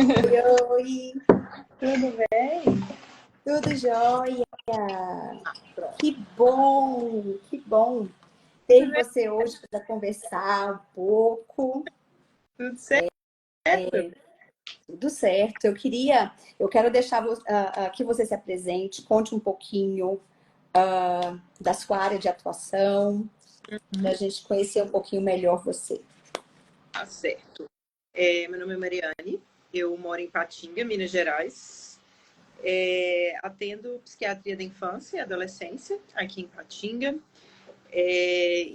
Oi, Tudo bem? tudo jóia? Pronto. Que bom Tudo ter bem? você hoje para conversar um pouco. Tudo certo? Tudo certo. Eu quero deixar que você se apresente, conte um pouquinho da sua área de atuação, para a Uhum. gente conhecer um pouquinho melhor você. Tá certo. Meu nome é Mariane, eu moro em Patinga, Minas Gerais. Atendo psiquiatria da infância e adolescência aqui em Patinga.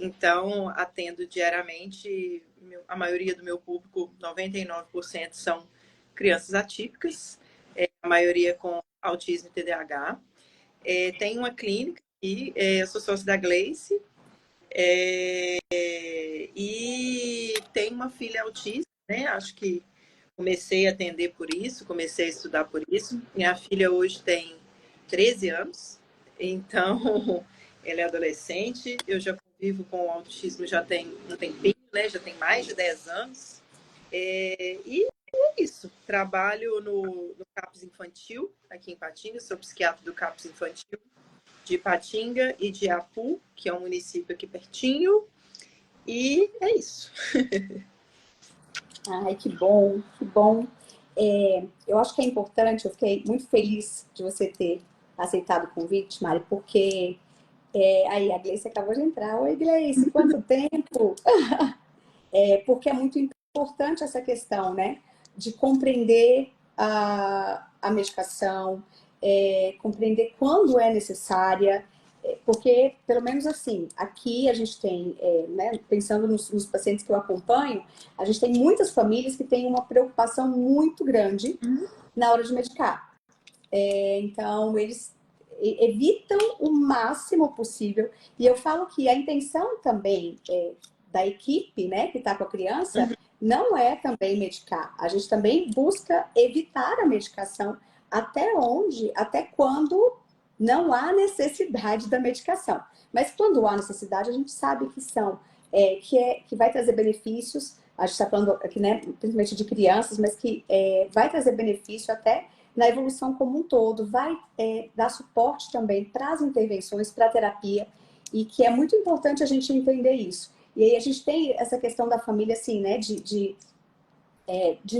Então, atendo diariamente, a maioria do meu público, 99% são crianças atípicas, a maioria com autismo e TDAH. Tenho uma clínica e eu sou sócia da Gleice. E tenho uma filha autista, né? Acho que comecei a atender por isso, comecei a estudar por isso. Minha filha hoje tem 13 anos, então ela é adolescente. Eu já convivo com o autismo já tem um tempinho, né? Já tem mais de 10 anos. E é isso. Trabalho no CAPS Infantil, aqui em Patinga, sou psiquiatra do CAPS Infantil de Patinga e de Apu, que é um município aqui pertinho. E é isso. Ai, que bom, que bom. Eu acho que é importante, eu fiquei muito feliz de você ter aceitado o convite, Mari, porque aí a Gleice acabou de entrar. Oi, Gleice, quanto tempo? Porque é muito importante essa questão, né? De compreender a medicação, compreender quando é necessária, porque, pelo menos assim, aqui a gente tem, né, pensando nos pacientes que eu acompanho, a gente tem muitas famílias que têm uma preocupação muito grande na hora de medicar. Então, eles evitam o máximo possível. E eu falo que a intenção também da equipe, né, que está com a criança, não é também medicar. A gente também busca evitar a medicação até quando não há necessidade da medicação. Mas quando há necessidade, a gente sabe que que vai trazer benefícios. A gente está falando aqui, né, principalmente de crianças, mas que vai trazer benefício até na evolução como um todo, vai dar suporte também para as intervenções, para a terapia, e que é muito importante a gente entender isso. E aí a gente tem essa questão da família, assim, né, de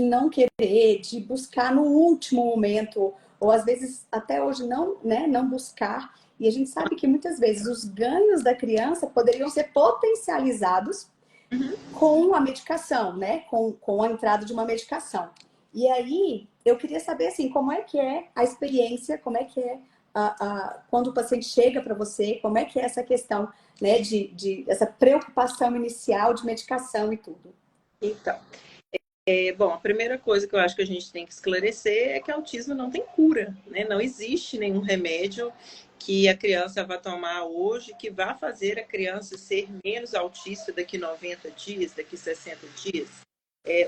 não querer, de buscar no último momento, ou às vezes até hoje não, né, não buscar. E a gente sabe que muitas vezes os ganhos da criança poderiam ser potencializados com a medicação, né? Com a entrada de uma medicação. E aí, eu queria saber, assim, como é que é a experiência, como é que é quando o paciente chega para você, como é que é essa questão, né, essa preocupação inicial de medicação e tudo. Então, bom, a primeira coisa que eu acho que a gente tem que esclarecer é que autismo não tem cura, né? Não existe nenhum remédio que a criança vá tomar hoje que vá fazer a criança ser menos autista daqui 90 dias, daqui 60 dias.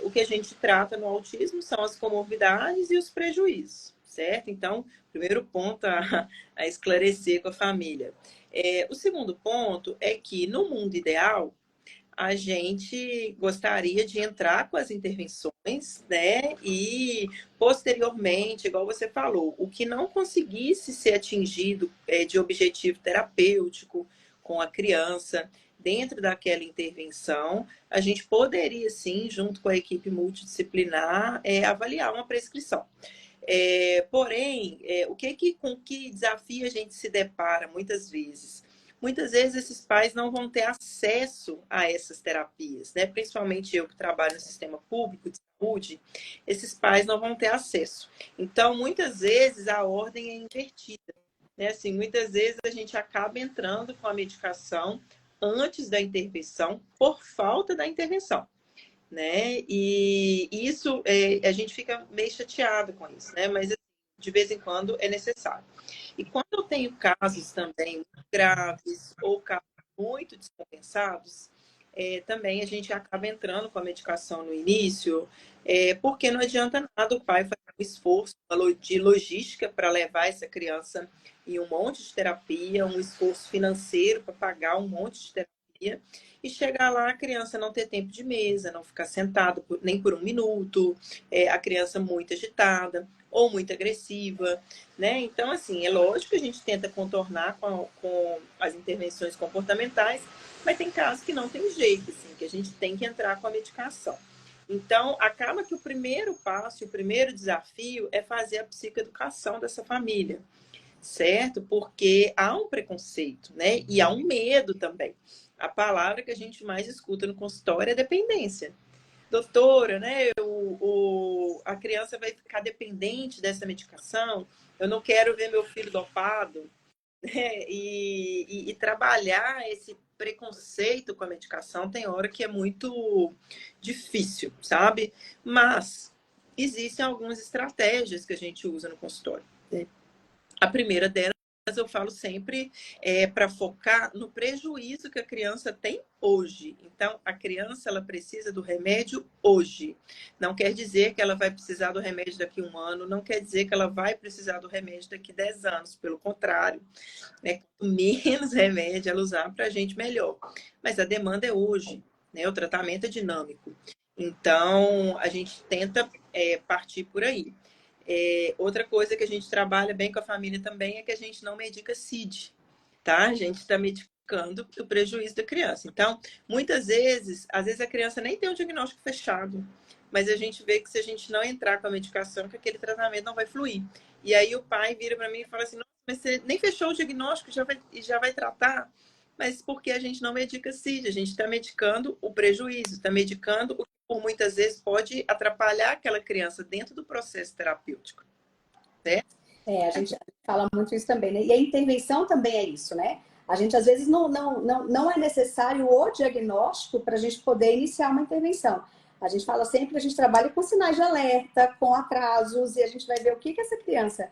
O que a gente trata no autismo são as comorbidades e os prejuízos, certo? Então, primeiro ponto a esclarecer com a família. O segundo ponto é que no mundo ideal, a gente gostaria de entrar com as intervenções, né? E posteriormente, igual você falou, o que não conseguisse ser atingido de objetivo terapêutico com a criança dentro daquela intervenção, a gente poderia sim, junto com a equipe multidisciplinar, avaliar uma prescrição. Porém, com que desafio a gente se depara muitas vezes? Muitas vezes esses pais não vão ter acesso a essas terapias, né? Principalmente eu que trabalho no sistema público de saúde, esses pais não vão ter acesso. Então, muitas vezes a ordem é invertida, né? Assim, muitas vezes a gente acaba entrando com a medicação antes da intervenção por falta da intervenção, né? E isso a gente fica meio chateado com isso, né? Mas de vez em quando é necessário. E quando eu tenho casos também muito graves ou casos muito descompensados, também a gente acaba entrando com a medicação no início, porque não adianta nada o pai fazer um esforço de logística para levar essa criança em um monte de terapia, um esforço financeiro para pagar um monte de terapia, dia, e chegar lá a criança não ter tempo de mesa, não ficar sentado nem por um minuto, a criança muito agitada ou muito agressiva, né? Então, assim, é lógico que a gente tenta contornar com as intervenções comportamentais, mas tem casos que não tem jeito, assim, que a gente tem que entrar com a medicação. Então, acaba que o primeiro passo, o primeiro desafio é fazer a psicoeducação dessa família, certo? Porque há um preconceito, né? E há um medo também. A palavra que a gente mais escuta no consultório é dependência. Doutora, né? A criança vai ficar dependente dessa medicação. Eu não quero ver meu filho dopado, né? E trabalhar esse preconceito com a medicação tem hora que é muito difícil, sabe? Mas existem algumas estratégias que a gente usa no consultório. A primeira delas, eu falo sempre, é para focar no prejuízo que a criança tem hoje. Então, a criança ela precisa do remédio hoje. Não quer dizer que ela vai precisar do remédio daqui a um ano, não quer dizer que ela vai precisar do remédio daqui a 10 anos. Pelo contrário, né? Quanto menos remédio ela usar, para a gente melhor. Mas a demanda é hoje, né? O tratamento é dinâmico. Então, a gente tenta partir por aí. Outra coisa que a gente trabalha bem com a família também é que a gente não medica CID, tá? A gente está medicando o prejuízo da criança. Então, muitas vezes, às vezes a criança nem tem um diagnóstico fechado, mas a gente vê que se a gente não entrar com a medicação, que aquele tratamento não vai fluir. E aí o pai vira para mim e fala assim, nossa, mas você nem fechou o diagnóstico e já vai tratar? Mas porque a gente não medica CID, a gente está medicando o prejuízo, está medicando o que por muitas vezes pode atrapalhar aquela criança dentro do processo terapêutico, né? A gente fala muito isso também, né? E a intervenção também é isso, né? A gente, às vezes, não é necessário o diagnóstico para a gente poder iniciar uma intervenção. A gente fala sempre que a gente trabalha com sinais de alerta, com atrasos, e a gente vai ver o que essa criança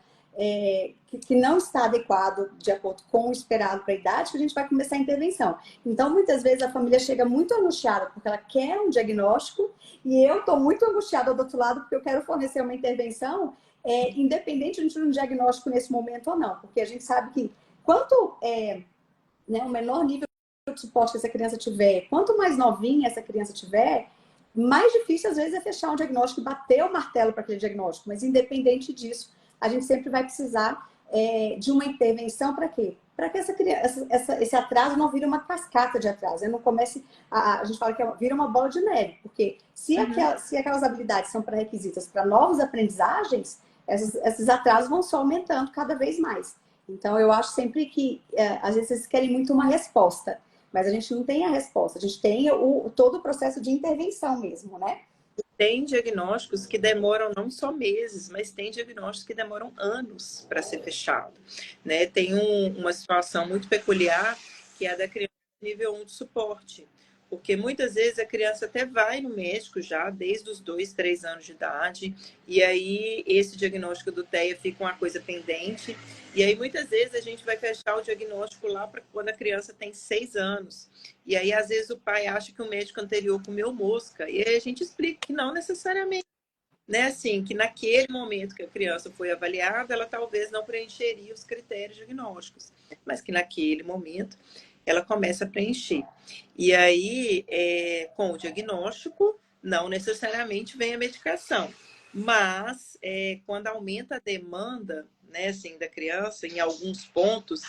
que não está adequado de acordo com o esperado para a idade, que a gente vai começar a intervenção. Então, muitas vezes, a família chega muito angustiada porque ela quer um diagnóstico, e eu estou muito angustiada do outro lado porque eu quero fornecer uma intervenção independente de um diagnóstico nesse momento ou não, porque a gente sabe que quanto né, o menor nível de suporte que essa criança tiver, quanto mais novinha essa criança tiver, mais difícil às vezes é fechar um diagnóstico, bater o martelo para aquele diagnóstico, mas independente disso, a gente sempre vai precisar de uma intervenção para quê? Para que esse atraso não vire uma cascata de atraso, não comece, a gente fala que vira uma bola de neve, porque se aquelas habilidades são pré-requisitas para novas aprendizagens, esses atrasos vão só aumentando cada vez mais. Então, eu acho sempre que, às vezes, vocês querem muito uma resposta, mas a gente não tem a resposta, a gente tem todo o processo de intervenção mesmo, né? Tem diagnósticos que demoram não só meses, mas tem diagnósticos que demoram anos para ser fechado, né? Tem uma situação muito peculiar, que é a da criança nível 1 de suporte. Porque muitas vezes a criança até vai no médico já, desde os 2, 3 anos de idade, e aí esse diagnóstico do TEA fica uma coisa pendente, e aí muitas vezes a gente vai fechar o diagnóstico lá para quando a criança tem 6 anos. E aí, às vezes, o pai acha que o médico anterior comeu mosca, e aí a gente explica que não necessariamente, né? Assim, que naquele momento que a criança foi avaliada, ela talvez não preencheria os critérios diagnósticos, mas que naquele momento ela começa a preencher. E aí, com o diagnóstico, não necessariamente vem a medicação, mas quando aumenta a demanda, né, assim, da criança, em alguns pontos,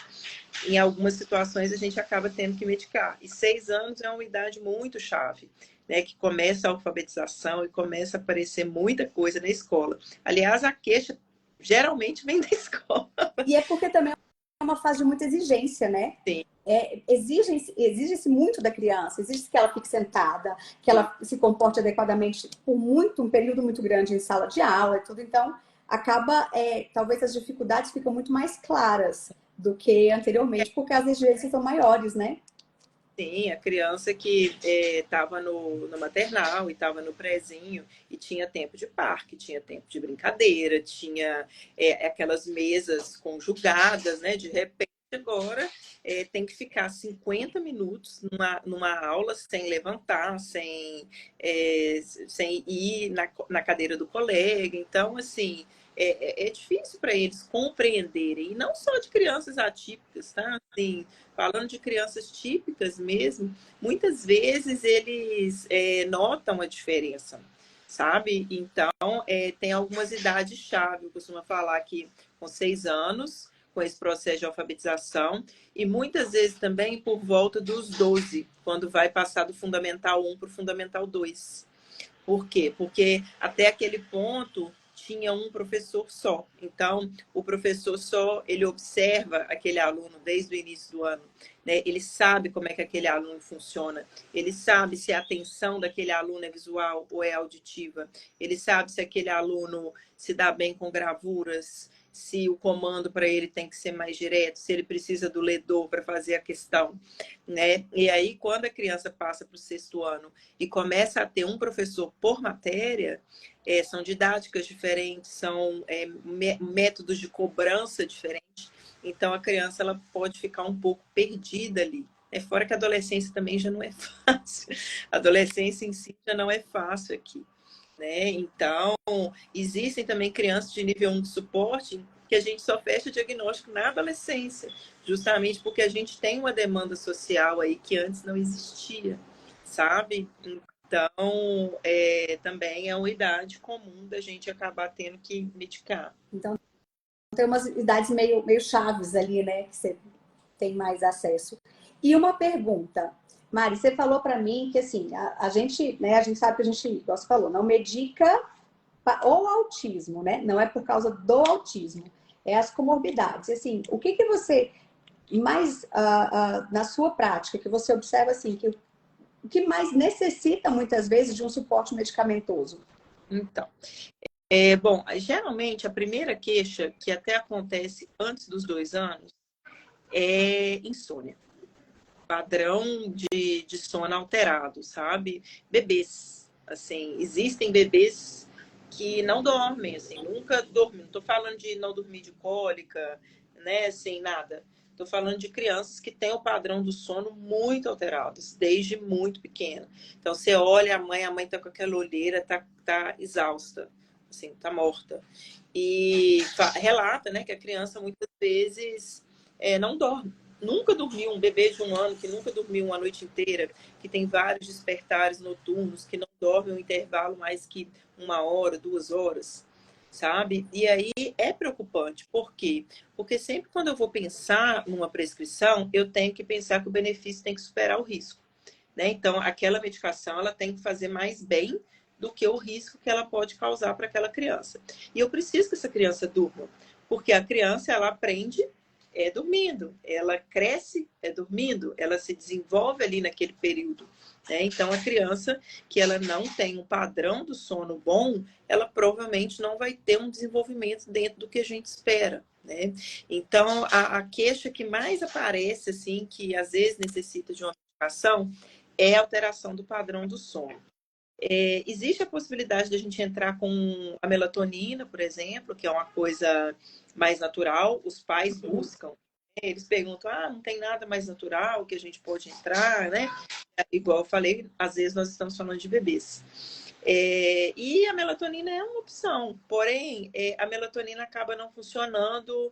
em algumas situações a gente acaba tendo que medicar. E 6 anos é uma idade muito chave, né, que começa a alfabetização e começa a aparecer muita coisa na escola. Aliás, a queixa geralmente vem da escola. E é porque também é uma fase de muita exigência, né? Sim. Exige-se muito da criança, exige que ela fique sentada, que ela se comporte adequadamente por um período muito grande em sala de aula e tudo. Então, acaba, talvez as dificuldades ficam muito mais claras do que anteriormente, porque as exigências são maiores, né? Sim, a criança que estava no maternal e estava no prezinho e tinha tempo de parque, tinha tempo de brincadeira, tinha aquelas mesas conjugadas, né? De repente, agora tem que ficar 50 minutos numa aula sem levantar, sem ir na cadeira do colega. Então, assim, é difícil para eles compreenderem. E não só de crianças atípicas, tá? Assim, falando de crianças típicas mesmo, muitas vezes eles notam a diferença, sabe? Então, tem algumas idades-chave. Eu costumo falar que com 6 anos, com esse processo de alfabetização, e muitas vezes também por volta dos 12, quando vai passar do Fundamental 1 para o Fundamental 2. Por quê? Porque até aquele ponto tinha um professor só. Então, o professor só, ele observa aquele aluno desde o início do ano, né? Ele sabe como é que aquele aluno funciona, ele sabe se a atenção daquele aluno é visual ou é auditiva, ele sabe se aquele aluno se dá bem com gravuras, se o comando para ele tem que ser mais direto, se ele precisa do ledor para fazer a questão, né? E aí, quando a criança passa para o 6º ano e começa a ter um professor por matéria, são didáticas diferentes, são métodos de cobrança diferentes, então a criança ela pode ficar um pouco perdida ali. Fora que a adolescência também já não é fácil, a adolescência em si já não é fácil aqui, né? Então, existem também crianças de nível 1 de suporte que a gente só fecha o diagnóstico na adolescência, justamente porque a gente tem uma demanda social aí que antes não existia, sabe? Então, também é uma idade comum da gente acabar tendo que medicar. Então, tem umas idades meio chaves ali, né? Que você tem mais acesso. E uma pergunta, Mari, você falou para mim que assim, a gente, né, a gente sabe que a gente, igual você falou, não medica o autismo, né? Não é por causa do autismo, é as comorbidades. Assim, o que você mais na sua prática que você observa assim que o que mais necessita muitas vezes de um suporte medicamentoso? Então, bom, geralmente a primeira queixa que até acontece antes dos 2 anos é insônia. Padrão de sono alterado, sabe? Bebês, assim, existem bebês que não dormem, assim, nunca dormem. Não tô falando de não dormir de cólica, né, sem nada. Tô falando de crianças que têm o padrão do sono muito alterados, desde muito pequena. Então, você olha a mãe tá com aquela olheira, tá exausta, assim, tá morta. E relata, né, que a criança muitas vezes não dorme. Nunca dormiu, um bebê de 1 ano que nunca dormiu uma noite inteira, que tem vários despertares noturnos, que não dorme um intervalo mais que 1 hora, 2 horas, sabe? E aí é preocupante. Por quê? Porque sempre quando eu vou pensar numa prescrição, eu tenho que pensar que o benefício tem que superar o risco, né? Então, aquela medicação ela tem que fazer mais bem do que o risco que ela pode causar para aquela criança. E eu preciso que essa criança durma, porque a criança ela aprende dormindo, ela cresce dormindo, ela se desenvolve ali naquele período, né? Então, a criança que ela não tem um padrão do sono bom, ela provavelmente não vai ter um desenvolvimento dentro do que a gente espera, né? Então, a queixa que mais aparece, assim, que às vezes necessita de uma medicação, é a alteração do padrão do sono. Existe a possibilidade de a gente entrar com a melatonina, por exemplo, que é uma coisa mais natural. Os pais buscam, né? Eles perguntam, não tem nada mais natural que a gente pode entrar, né? Igual eu falei, às vezes nós estamos falando de bebês. E a melatonina é uma opção, porém, a melatonina acaba não funcionando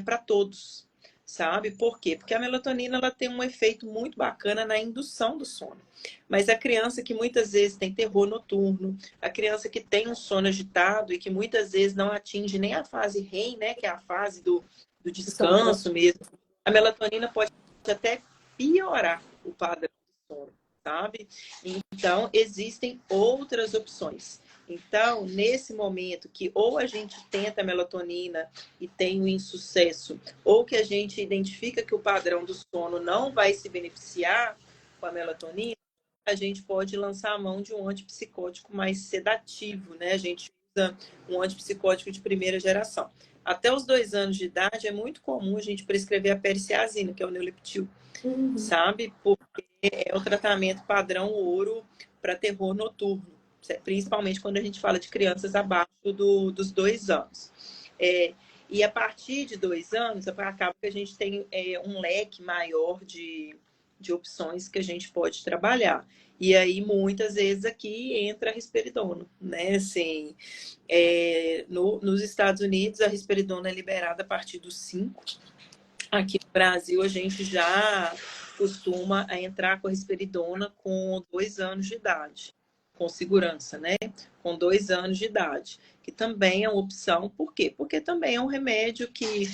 para todos, sabe? Por quê? Porque a melatonina ela tem um efeito muito bacana na indução do sono. Mas a criança que muitas vezes tem terror noturno, a criança que tem um sono agitado e que muitas vezes não atinge nem a fase REM, né? Que é a fase do descanso mesmo, a melatonina pode até piorar o padrão do sono, sabe? Então, existem outras opções. Então, nesse momento que ou a gente tenta a melatonina e tem um insucesso, ou que a gente identifica que o padrão do sono não vai se beneficiar com a melatonina, a gente pode lançar a mão de um antipsicótico mais sedativo, né? A gente usa um antipsicótico de primeira geração. Até os 2 anos de idade é muito comum a gente prescrever a periciazina, que é o Neuleptil, sabe? Porque é o tratamento padrão ouro para terror noturno, principalmente quando a gente fala de crianças abaixo dos 2 anos. E a partir de 2 anos, acaba que a gente tem um leque maior de de opções que a gente pode trabalhar. E aí, muitas vezes, aqui entra a risperidona, né? Assim, nos Estados Unidos, a risperidona é liberada a partir dos 5. Aqui no Brasil, a gente já costuma entrar com a risperidona com 2 anos de idade, com segurança, né? Com 2 anos de idade, que também é uma opção. Por quê? Porque também é um remédio que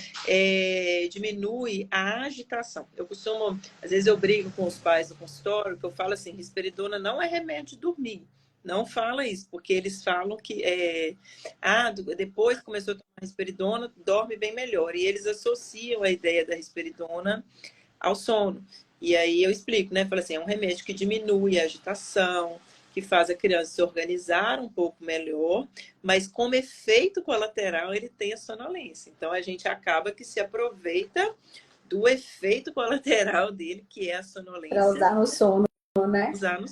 diminui a agitação. Eu costumo, às vezes eu brigo com os pais do consultório, que eu falo assim, risperidona não é remédio de dormir. Não fala isso, porque eles falam que depois que começou a tomar risperidona, dorme bem melhor. E eles associam a ideia da risperidona ao sono. E aí eu explico, né? Falo assim, é um remédio que diminui a agitação, que faz a criança se organizar um pouco melhor, mas como efeito colateral ele tem a sonolência. Então a gente acaba que se aproveita do efeito colateral dele, que é a Para sonolência, usar no sono, né? usar no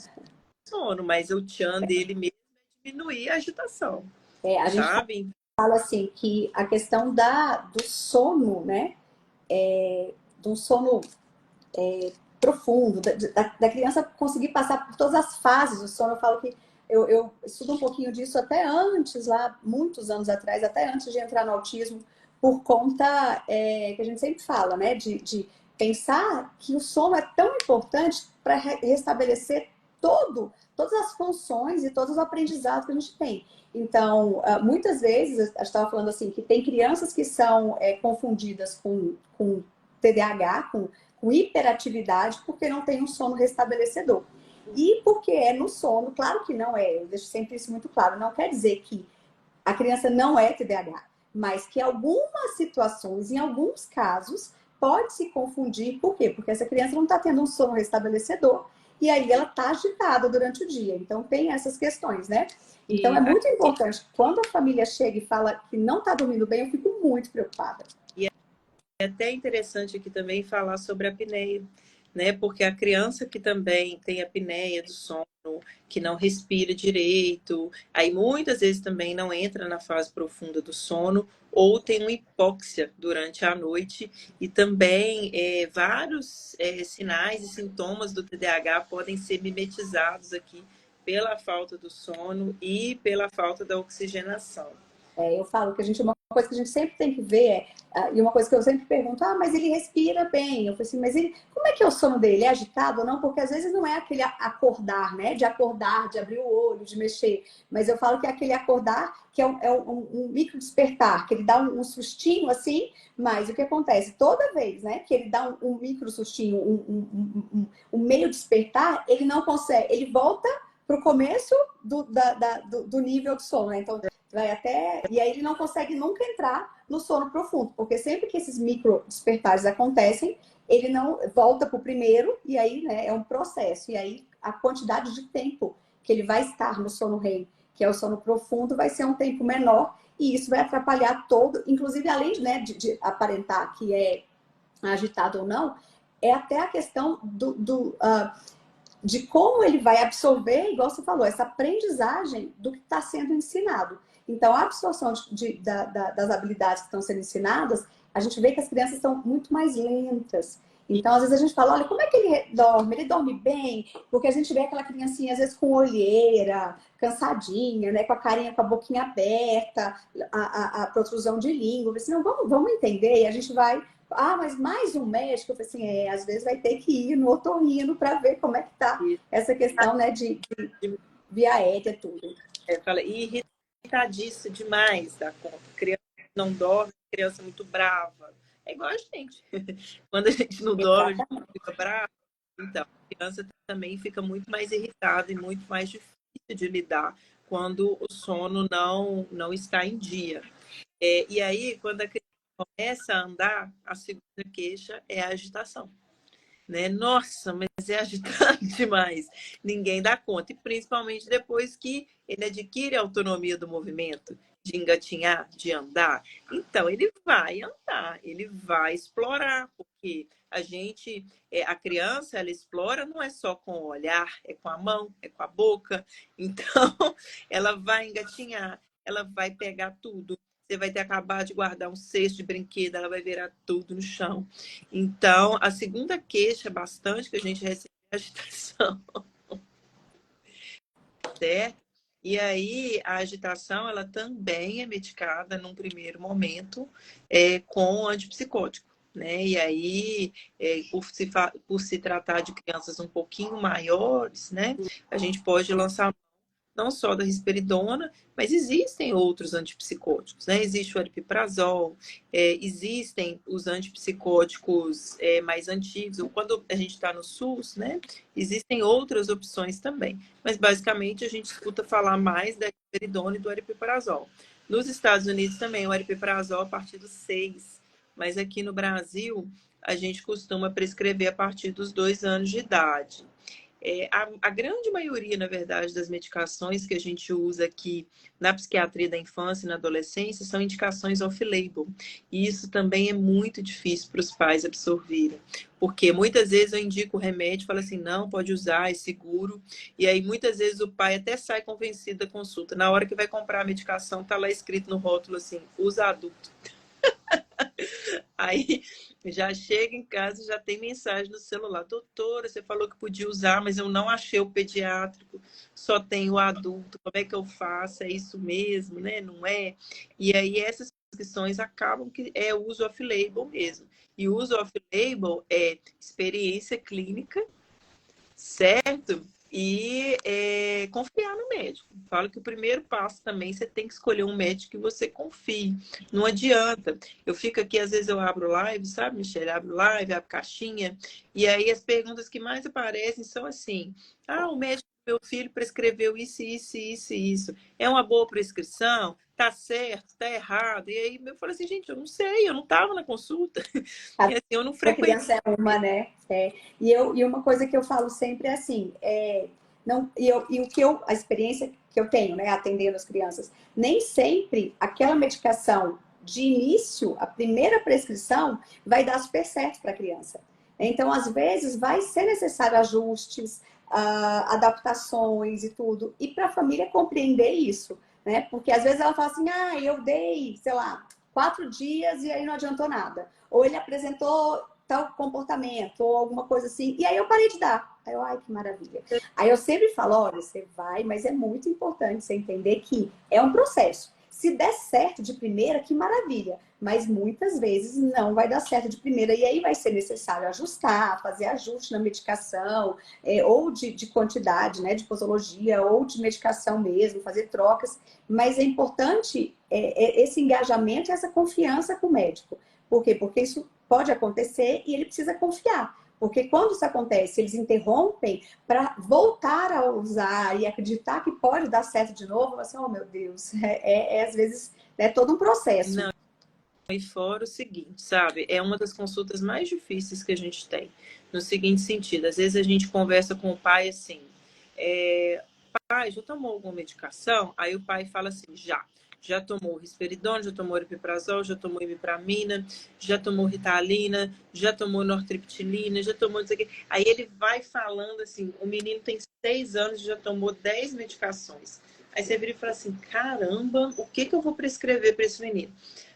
sono, mas o tchan dele mesmo é diminuir a agitação, A gente sabe? fala assim que a questão do sono, né? Do sono profundo, da criança conseguir passar por todas as fases do sono. Eu falo que eu estudo um pouquinho disso até antes, lá, muitos anos atrás, até antes de entrar no autismo, por conta que a gente sempre fala, né? De pensar que o sono é tão importante para restabelecer todas as funções e todos os aprendizados que a gente tem. Então, muitas vezes, a gente estava falando assim, que tem crianças que são confundidas com TDAH, com hiperatividade, porque não tem um sono restabelecedor. E porque é no sono, claro que não é, eu deixo sempre isso muito claro, não quer dizer que a criança não é TDAH, mas que algumas situações, em alguns casos, pode se confundir. Por quê? Porque essa criança não está tendo um sono restabelecedor e aí ela está agitada durante o dia. Então tem essas questões, né? Então é muito importante. Quando a família chega e fala que não está dormindo bem, eu fico muito preocupada. É até interessante aqui também falar sobre a apneia, né? Porque a criança que também tem apneia do sono, que não respira direito, aí muitas vezes também não entra na fase profunda do sono, ou tem uma hipóxia durante a noite, e também vários sinais e sintomas do TDAH podem ser mimetizados aqui pela falta do sono e pela falta da oxigenação. Eu falo que uma coisa que a gente sempre tem que ver e uma coisa que eu sempre pergunto, mas ele respira bem. Eu falei assim, mas como é que é o sono dele? É agitado ou não? Porque às vezes não é aquele acordar, né? De acordar, de abrir o olho, de mexer. Mas eu falo que é aquele acordar que é um micro despertar, que ele dá um sustinho assim, mas o que acontece? Toda vez, né, que ele dá um micro sustinho, um meio despertar, ele não consegue, ele volta para o começo do nível de sono, né? Então, vai até. E aí ele não consegue nunca entrar no sono profundo, porque sempre que esses micro despertares acontecem, ele não volta para o primeiro, e aí, né, é um processo. E aí a quantidade de tempo que ele vai estar no sono REM, que é o sono profundo, vai ser um tempo menor, e isso vai atrapalhar todo, inclusive além, né, de aparentar que é agitado ou não, é até a questão de como ele vai absorver, igual você falou, essa aprendizagem do que está sendo ensinado. Então, a absorção das habilidades que estão sendo ensinadas, a gente vê que as crianças estão muito mais lentas. Então, às vezes a gente fala, olha, como é que ele dorme? Ele dorme bem? Porque a gente vê aquela criancinha, às vezes, com olheira, cansadinha, né? Com a carinha, com a boquinha aberta, a protrusão de língua. Eu falei assim, não, vamos entender, e a gente vai mas mais um médico? Eu falei assim, às vezes vai ter que ir no otorrino para ver como é que tá essa questão, né, de via aérea, tudo. Fala, irritadiça demais da conta. Criança não dorme, criança muito brava. É igual a gente. Quando a gente não dorme, a gente fica brava. Então, a criança também fica muito mais irritada e muito mais difícil de lidar quando o sono não está em dia. E aí, quando a criança começa a andar, a segunda queixa é a agitação. Né? Nossa, mas é agitado demais. Ninguém dá conta. E principalmente depois que ele adquire a autonomia do movimento, de engatinhar, de andar. Então, ele vai andar, ele vai explorar, porque a criança, ela explora não é só com o olhar, é com a mão, é com a boca. Então, ela vai engatinhar, ela vai pegar tudo. Você vai ter acabado de guardar um cesto de brinquedo, ela vai virar tudo no chão. Então, a segunda queixa bastante que a gente recebe é a agitação, certo? E aí, a agitação, ela também é medicada num primeiro momento com antipsicótico, né? E aí, por se tratar de crianças um pouquinho maiores, né? A gente pode lançar não só da risperidona, mas existem outros antipsicóticos, né? Existe o aripiprazol, existem os antipsicóticos mais antigos, ou quando a gente está no SUS, né? Existem outras opções também, mas basicamente a gente escuta falar mais da risperidona e do aripiprazol. Nos Estados Unidos também o aripiprazol a partir dos 6, mas aqui no Brasil a gente costuma prescrever a partir dos 2 anos de idade. A grande maioria, na verdade, das medicações que a gente usa aqui na psiquiatria da infância e na adolescência são indicações off-label. E isso também é muito difícil para os pais absorverem. Porque muitas vezes eu indico o remédio e falo assim, não, pode usar, é seguro. E aí muitas vezes o pai até sai convencido da consulta. Na hora que vai comprar a medicação, está lá escrito no rótulo assim, usa adulto. Aí já chega em casa e já tem mensagem no celular. Doutora, você falou que podia usar, mas eu não achei o pediátrico, só tem o adulto. Como é que eu faço? É isso mesmo, né? Não é? E aí essas prescrições acabam que é uso off-label mesmo. E o uso off-label é experiência clínica, certo? E confiar no médico. Falo que o primeiro passo também, você tem que escolher um médico que você confie. Não adianta. Eu fico aqui, às vezes eu abro live, sabe, Michelle? Abro live, abro caixinha. E aí as perguntas que mais aparecem são assim: ah, o médico do meu filho prescreveu isso, isso, isso e isso. É uma boa prescrição? Tá certo? Tá errado? E aí eu falo assim, gente, eu não sei, eu não estava na consulta. E assim, eu não A frequento. criança é uma, né? E uma coisa que eu falo sempre é assim, não, a experiência que eu tenho, né, atendendo as crianças, nem sempre aquela medicação de início, a primeira prescrição, vai dar super certo para a criança. Então, às vezes, vai ser necessário ajustes, adaptações e tudo, e para a família compreender isso, né? Porque às vezes ela fala assim, eu dei, sei lá, 4 dias e aí não adiantou nada. Ou ele apresentou tal comportamento, ou alguma coisa assim, e aí eu parei de dar. Aí eu, ai, que maravilha. Aí eu sempre falo, olha, você vai, mas é muito importante você entender que é um processo. Se der certo de primeira, que maravilha. Mas muitas vezes não vai dar certo de primeira. E aí vai ser necessário ajustar, fazer ajuste na medicação, ou de quantidade, né, de posologia, ou de medicação mesmo, fazer trocas. Mas é importante esse engajamento e essa confiança com o médico. Por quê? Porque isso pode acontecer e ele precisa confiar. Porque quando isso acontece, eles interrompem para voltar a usar e acreditar que pode dar certo de novo, assim, oh meu Deus, às vezes é todo um processo. Não. E fora o seguinte, sabe? É uma das consultas mais difíceis que a gente tem. No seguinte sentido, às vezes a gente conversa com o pai assim, pai, já tomou alguma medicação? Aí o pai fala assim, já. Já tomou risperidona, já tomou aripiprazol, já tomou imipramina, já tomou ritalina, já tomou nortriptilina, já tomou não sei o quê. Aí ele vai falando assim, o menino tem 6 anos e já tomou 10 medicações. Aí você vira e fala assim, caramba, o que eu vou prescrever para esse menino?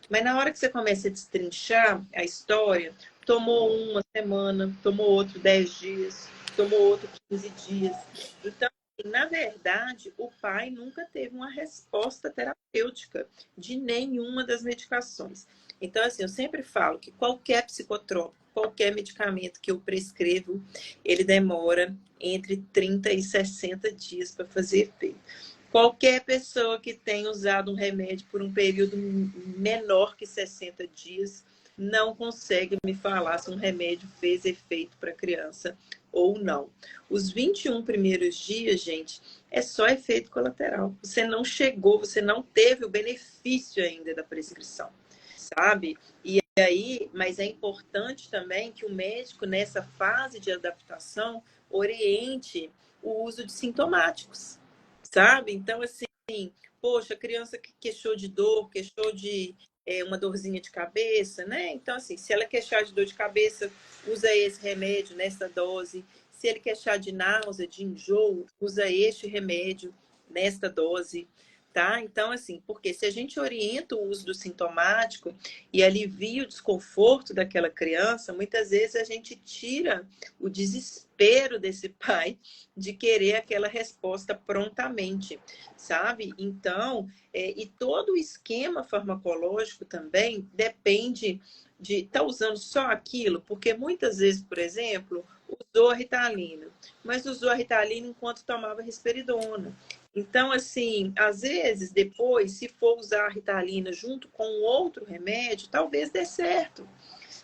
Mas na hora que você começa a destrinchar a história, tomou uma semana, tomou outro 10 dias, tomou outro 15 dias. Então, na verdade, o pai nunca teve uma resposta terapêutica de nenhuma das medicações. Então, assim, eu sempre falo que qualquer psicotrópico, qualquer medicamento que eu prescrevo, ele demora entre 30 e 60 dias para fazer efeito. Qualquer pessoa que tenha usado um remédio por um período menor que 60 dias não consegue me falar se um remédio fez efeito para a criança ou não. Os 21 primeiros dias, gente, é só efeito colateral. Você não chegou, você não teve o benefício ainda da prescrição, sabe? E aí, mas é importante também que o médico, nessa fase de adaptação, oriente o uso de sintomáticos, sabe? Então, assim, poxa, a criança que queixou de dor, queixou de uma dorzinha de cabeça, né? Então, assim, se ela queixar de dor de cabeça, usa esse remédio nessa dose. Se ele queixar de náusea, de enjoo, usa este remédio nesta dose. tá? Então, assim, porque se a gente orienta o uso do sintomático e alivia o desconforto daquela criança, muitas vezes a gente tira o desespero desse pai de querer aquela resposta prontamente, sabe? Então, e todo o esquema farmacológico também depende de estar usando só aquilo, porque muitas vezes, por exemplo, usou a Ritalina, mas usou a Ritalina enquanto tomava risperidona. Então, assim, às vezes, depois, se for usar a Ritalina junto com outro remédio, talvez dê certo,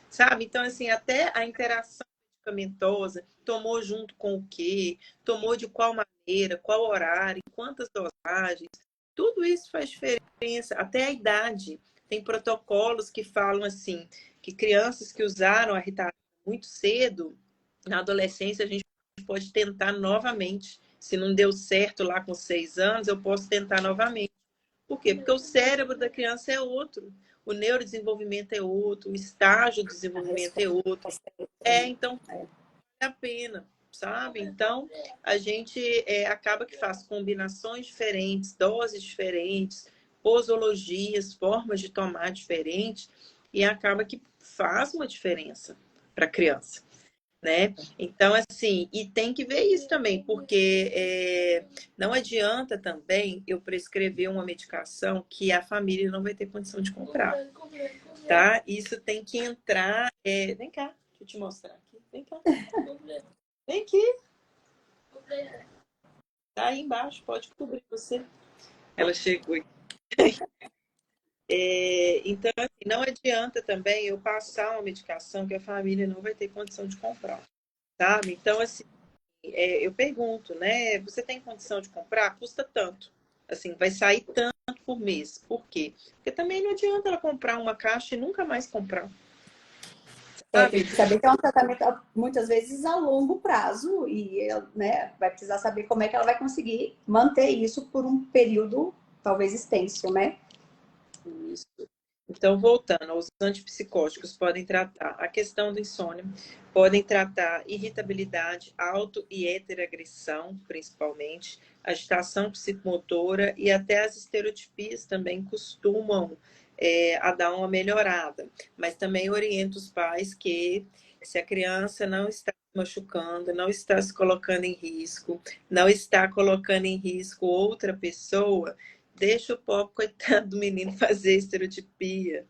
sabe? Então, assim, até a interação medicamentosa, tomou junto com o quê, tomou de qual maneira, qual horário, quantas dosagens, tudo isso faz diferença, até a idade. Tem protocolos que falam assim, que crianças que usaram a Ritalina muito cedo, na adolescência, a gente pode tentar novamente. Se não deu certo lá com 6 anos, eu posso tentar novamente. Por quê? Porque o cérebro da criança é outro, o neurodesenvolvimento é outro, o estágio de A desenvolvimento é outro. resposta é outra, né? Então É. vale a pena, sabe? Então a gente acaba que faz combinações diferentes, doses diferentes, posologias, formas de tomar diferentes, e acaba que faz uma diferença para a criança, né? Então, assim, e tem que ver isso também, porque não adianta também eu prescrever uma medicação que a família não vai ter condição de comprar, tá? Isso tem que entrar. Vem cá, deixa eu te mostrar aqui. Vem cá. Vem aqui. Tá aí embaixo, pode cobrir você. Ela chegou. Então, assim, não adianta também eu passar uma medicação que a família não vai ter condição de comprar, sabe? Então, assim, eu pergunto, né? Você tem condição de comprar? Custa tanto. Assim, vai sair tanto por mês. Por quê? Porque também não adianta ela comprar uma caixa e nunca mais comprar. Tem Sabe? que saber que é um tratamento muitas vezes a longo prazo e, né, vai precisar saber como é que ela vai conseguir manter isso por um período talvez extenso, né? Isso. Então, voltando, os antipsicóticos podem tratar a questão do insônia, podem tratar irritabilidade, auto e heteroagressão, principalmente, agitação psicomotora e até as estereotipias também costumam a dar uma melhorada. Mas também oriento os pais que se a criança não está se machucando, não está se colocando em risco, não está colocando em risco outra pessoa, deixa o pobre coitado do menino fazer estereotipia,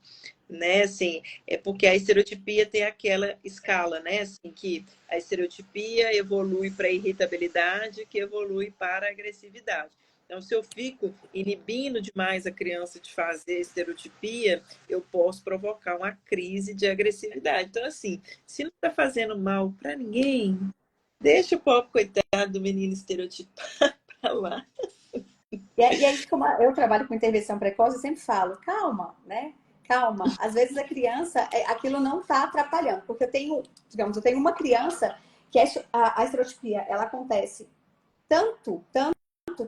né? Assim, é porque a estereotipia tem aquela escala, né? Assim, que a estereotipia evolui para a irritabilidade, que evolui para a agressividade. Então, se eu fico inibindo demais a criança de fazer estereotipia, eu posso provocar uma crise de agressividade. Então, assim, se não está fazendo mal para ninguém, deixa o pobre coitado do menino estereotipar para lá. E aí, como eu trabalho com intervenção precoce, eu sempre falo, calma, né? Calma. Às vezes a criança, aquilo não está atrapalhando, porque eu tenho, digamos, eu tenho uma criança que a estereotipia, ela acontece tanto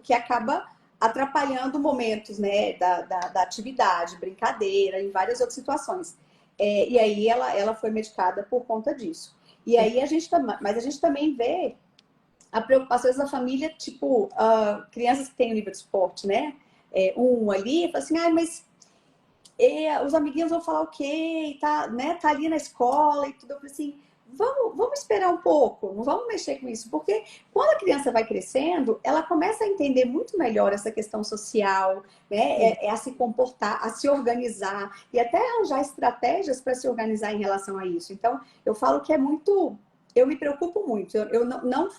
que acaba atrapalhando momentos, né, da atividade, brincadeira, em várias outras situações. E aí ela foi medicada por conta disso. E aí mas a gente também vê a preocupação da família, tipo, crianças que têm um nível de esporte, né? Um ali, fala assim, mas os amiguinhos vão falar o quê? E tá, né, tá ali na escola e tudo. Eu falei assim, vamos esperar um pouco, não vamos mexer com isso, porque quando a criança vai crescendo, ela começa a entender muito melhor essa questão social, né? A se comportar, a se organizar e até arranjar estratégias para se organizar em relação a isso. Então, eu falo que é muito. Eu me preocupo muito, eu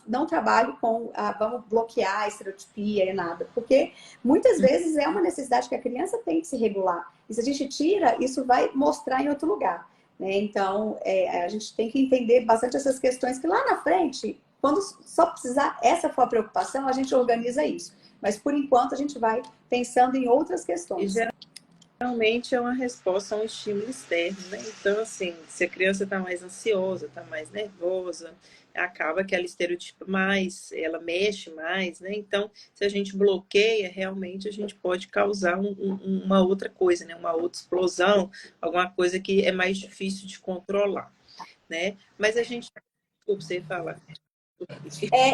não trabalho com vamos bloquear a estereotipia e nada, porque muitas vezes é uma necessidade que a criança tem que se regular. E se a gente tira, isso vai mostrar em outro lugar. Né? Então, a gente tem que entender bastante essas questões que lá na frente, quando só precisar, essa for a preocupação, a gente organiza isso. Mas, por enquanto, a gente vai pensando em outras E questões. geralmente é uma resposta a um estímulo externo, né? Então, assim, se a criança está mais ansiosa, está mais nervosa, acaba que ela estereotipa mais, ela mexe mais, né? Então, se a gente bloqueia, realmente a gente pode causar uma outra coisa, né? Uma outra explosão, alguma coisa que é mais difícil de controlar, né? Mas a gente, desculpa você falar.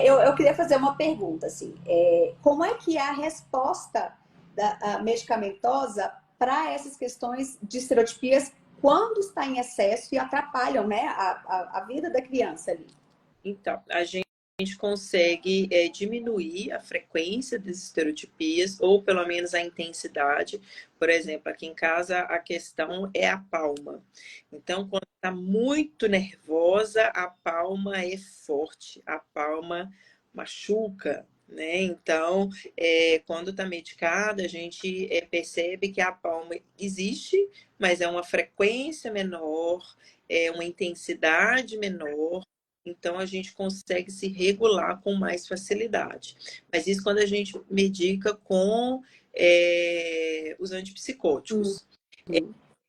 Eu queria fazer uma pergunta, assim, como é que é a resposta medicamentosa para essas questões de estereotipias quando está em excesso e atrapalham, né, a vida da criança ali. Então, a gente consegue diminuir a frequência das estereotipias, ou pelo menos a intensidade. Por exemplo, aqui em casa a questão é a palma. Então, quando está muito nervosa, a palma é forte, a palma machuca, né? Então, quando está medicada, a gente percebe que a palma existe, mas é uma frequência menor, é uma intensidade menor. Então, a gente consegue se regular com mais facilidade. Mas isso quando a gente medica com os antipsicóticos.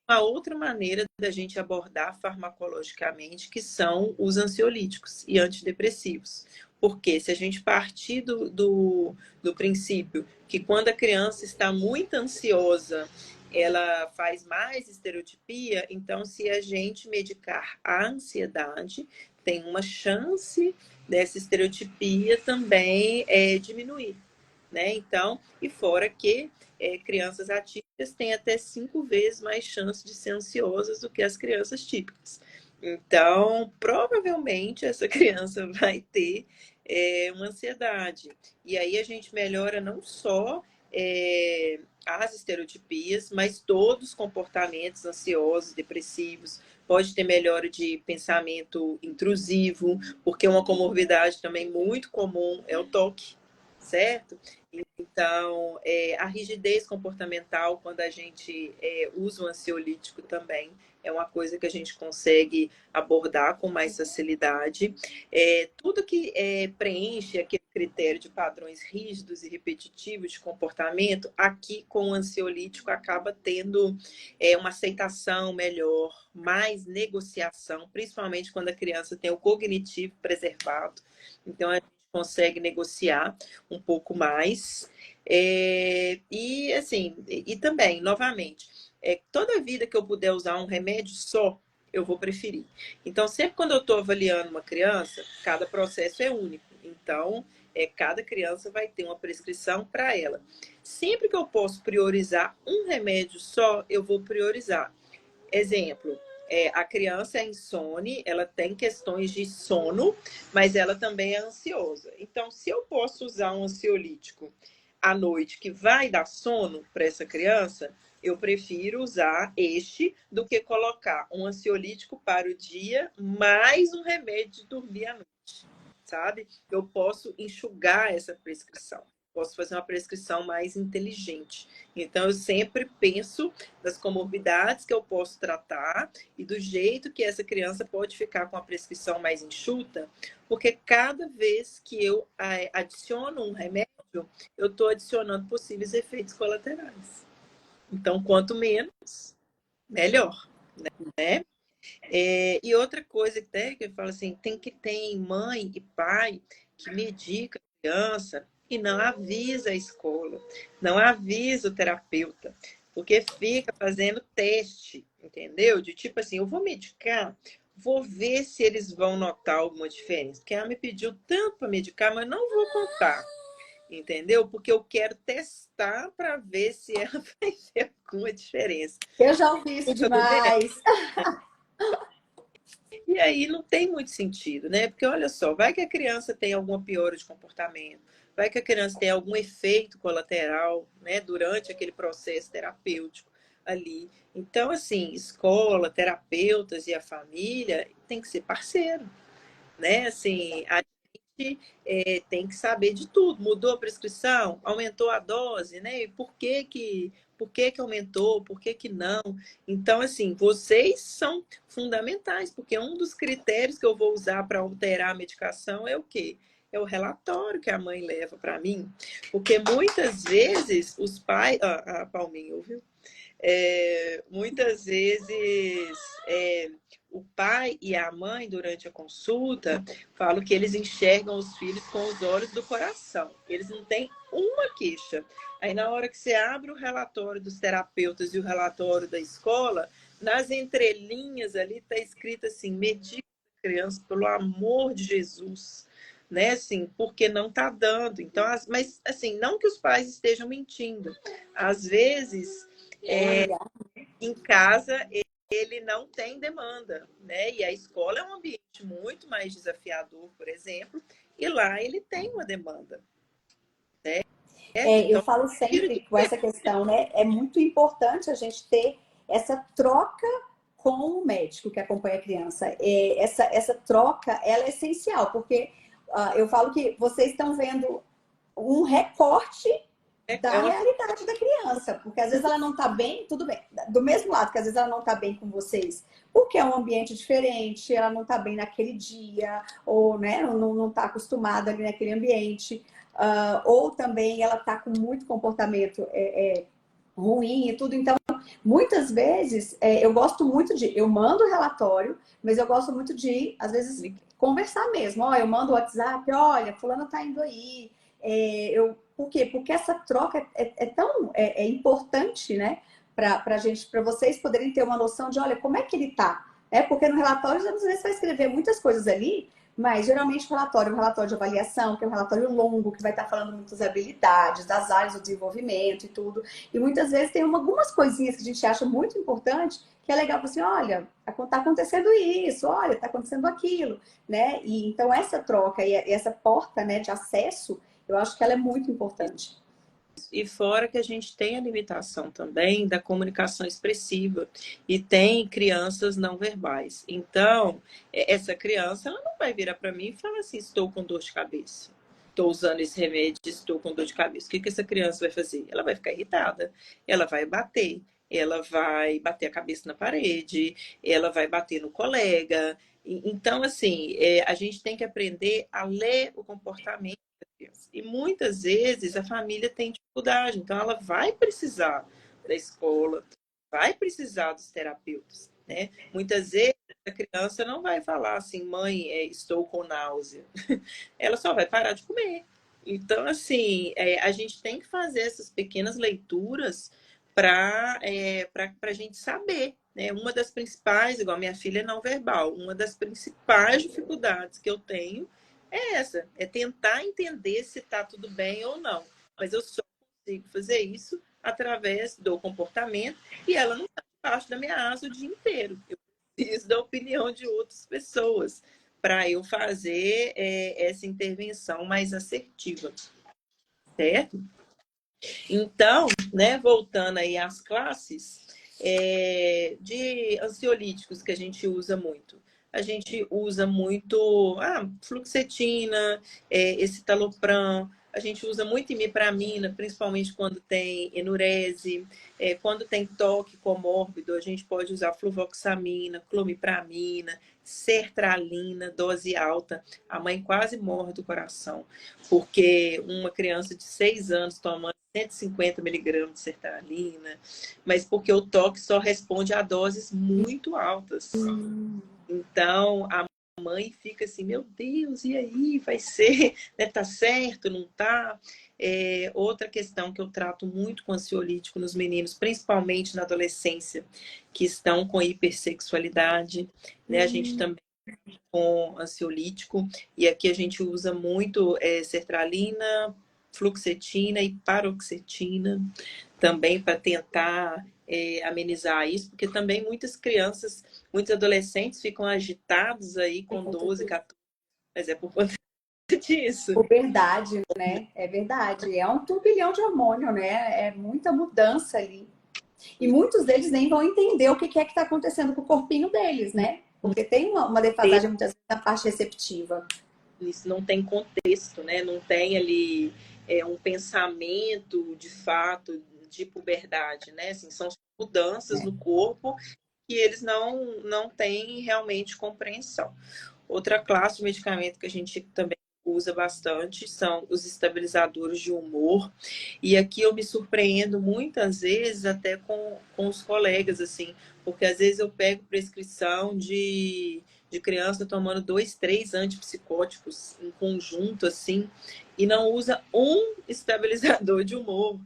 Uma outra maneira da gente abordar farmacologicamente, que são os ansiolíticos e antidepressivos. Porque se a gente partir do princípio que quando a criança está muito ansiosa, ela faz mais estereotipia, então se a gente medicar a ansiedade, tem uma chance dessa estereotipia também diminuir, né? Então, e fora que crianças atípicas têm até 5 vezes mais chance de ser ansiosas do que as crianças típicas. Então, provavelmente essa criança vai ter uma ansiedade. E aí a gente melhora não só as estereotipias, mas todos os comportamentos ansiosos, depressivos. Pode ter melhora de pensamento intrusivo, porque uma comorbidade também muito comum é o toque, certo? Então, a rigidez comportamental, quando a gente usa o ansiolítico também, é uma coisa que a gente consegue abordar com mais facilidade. Tudo que preenche aquele critério de padrões rígidos e repetitivos de comportamento, aqui com o ansiolítico acaba tendo uma aceitação melhor, mais negociação, principalmente quando a criança tem o cognitivo preservado. Então, a gente consegue negociar um pouco mais. E assim, e também, novamente, toda vida que eu puder usar um remédio só, eu vou preferir. Então, sempre quando eu estou avaliando uma criança, cada processo é único. Então, cada criança vai ter uma prescrição para ela. Sempre que eu posso priorizar um remédio só, eu vou priorizar. Exemplo, a criança é insone, ela tem questões de sono, mas ela também é ansiosa. Então, se eu posso usar um ansiolítico à noite que vai dar sono para essa criança, eu prefiro usar este do que colocar um ansiolítico para o dia mais um remédio de dormir à noite, sabe? Eu posso enxugar essa prescrição. Posso fazer uma prescrição mais inteligente. Então, eu sempre penso das comorbidades que eu posso tratar e do jeito que essa criança pode ficar com a prescrição mais enxuta, porque cada vez que eu adiciono um remédio, eu estou adicionando possíveis efeitos colaterais. Então, quanto menos, melhor, né? E outra coisa até que eu falo assim, tem mãe e pai que medica a criança e não avisa a escola, não avisa o terapeuta, porque fica fazendo teste, entendeu? De tipo assim, eu vou medicar, vou ver se eles vão notar alguma diferença, porque ela me pediu tanto para medicar, mas não vou contar, entendeu? Porque eu quero testar para ver se ela vai ter alguma diferença. Eu já ouvi isso demais. E aí não tem muito sentido, né? Porque olha só, vai que a criança tem alguma piora de comportamento, vai que a criança tem algum efeito colateral, né, durante aquele processo terapêutico ali. Então, assim, escola, terapeutas e a família tem que ser parceiro, né? Assim, a gente tem que saber de tudo. Mudou a prescrição, aumentou a dose, né? E por que que aumentou, por que que não? Então, assim, vocês são fundamentais, porque um dos critérios que eu vou usar para alterar a medicação é o quê? É o relatório que a mãe leva para mim. Porque muitas vezes os pais. Ah, a Palminha, ouviu? Muitas vezes o pai e a mãe, durante a consulta, falam que eles enxergam os filhos com os olhos do coração. Eles não têm uma queixa. Aí, na hora que você abre o relatório dos terapeutas e o relatório da escola, nas entrelinhas ali está escrito assim: medica a criança, pelo amor de Jesus. né? Assim, porque não está dando. Então, mas assim, não que os pais estejam mentindo. Às vezes, em casa, ele não tem demanda, né? E a escola é um ambiente muito mais desafiador, por exemplo, e lá ele tem uma demanda, né? Eu Então, falo tira sempre de com essa questão, né? É muito importante a gente ter essa troca com o médico que acompanha a criança. Essa troca, ela é essencial, porque eu falo que vocês estão vendo um recorte é da uma realidade da criança, porque às vezes ela não está bem, tudo bem. Do mesmo lado que às vezes ela não está bem com vocês, porque é um ambiente diferente, ela não está bem naquele dia, ou né, não está acostumada ali naquele ambiente, ou também ela está com muito comportamento ruim e tudo. Então, muitas vezes, eu gosto muito eu mando relatório, mas eu gosto muito de, às vezes, conversar mesmo. Ó, eu mando o WhatsApp, olha, fulano tá indo aí. Por quê? Porque essa troca é tão importante, né? Para gente, para vocês poderem ter uma noção de, olha, como é que ele tá. Porque no relatório, às vezes, você vai escrever muitas coisas ali, mas geralmente o relatório é um relatório de avaliação, que é um relatório longo, que vai estar falando muitas habilidades, das áreas do desenvolvimento e tudo. E muitas vezes tem algumas coisinhas que a gente acha muito importante, que é legal para assim, olha, está acontecendo isso, olha, está acontecendo aquilo, né? E então essa troca e essa porta, né, de acesso, eu acho que ela é muito importante. E fora que a gente tem a limitação também da comunicação expressiva e tem crianças não verbais. Então, essa criança ela não vai virar para mim e falar assim: estou com dor de cabeça, estou usando esse remédio, estou com dor de cabeça. O que essa criança vai fazer? Ela vai ficar irritada, ela vai bater, ela vai bater a cabeça na parede, ela vai bater no colega. Então, assim, a gente tem que aprender a ler o comportamento da criança. E muitas vezes a família tem dificuldade, então ela vai precisar da escola, vai precisar dos terapeutas, né? Muitas vezes a criança não vai falar assim, mãe, estou com náusea. Ela só vai parar de comer. Então, assim, a gente tem que fazer essas pequenas leituras para a gente saber, né? Uma das principais, igual minha filha é não verbal, uma das principais dificuldades que eu tenho é essa, é tentar entender se está tudo bem ou não. Mas eu só consigo fazer isso através do comportamento e ela não está debaixo da minha asa o dia inteiro. Eu preciso da opinião de outras pessoas para eu fazer essa intervenção mais assertiva, certo? Então, né, voltando aí às classes de ansiolíticos que a gente usa muito. A gente usa muito fluoxetina, escitalopram, a gente usa muito imipramina, principalmente quando tem enurese, quando tem toque comórbido, a gente pode usar fluvoxamina, clomipramina, sertralina, dose alta. A mãe quase morre do coração, porque uma criança de 6 anos tomando 150 miligramas de sertralina, mas porque o toque só responde a doses muito altas. Então, a mãe fica assim, meu Deus, e aí, vai ser, né, tá certo, não tá? Outra questão que eu trato muito com ansiolítico nos meninos, principalmente na adolescência, que estão com hipersexualidade, né? A gente também com ansiolítico, e aqui a gente usa muito sertralina, fluoxetina e paroxetina, também para tentar amenizar isso, porque também muitas crianças, muitos adolescentes ficam agitados aí com 12, 14, mas é por conta disso. Verdade, né? É verdade. É um turbilhão de hormônio, né? É muita mudança ali. E muitos deles nem vão entender o que é que está acontecendo com o corpinho deles, né? Porque tem uma defasagem muitas vezes na parte receptiva. Isso não tem contexto, né? Não tem ali um pensamento de fato de puberdade, né? Assim, são mudanças no corpo que eles não têm realmente compreensão. Outra classe de medicamento que a gente também usa bastante são os estabilizadores de humor. E aqui eu me surpreendo muitas vezes até com os colegas, assim, porque às vezes eu pego prescrição de criança tomando 2, 3 antipsicóticos em conjunto, assim, e não usa um estabilizador de humor,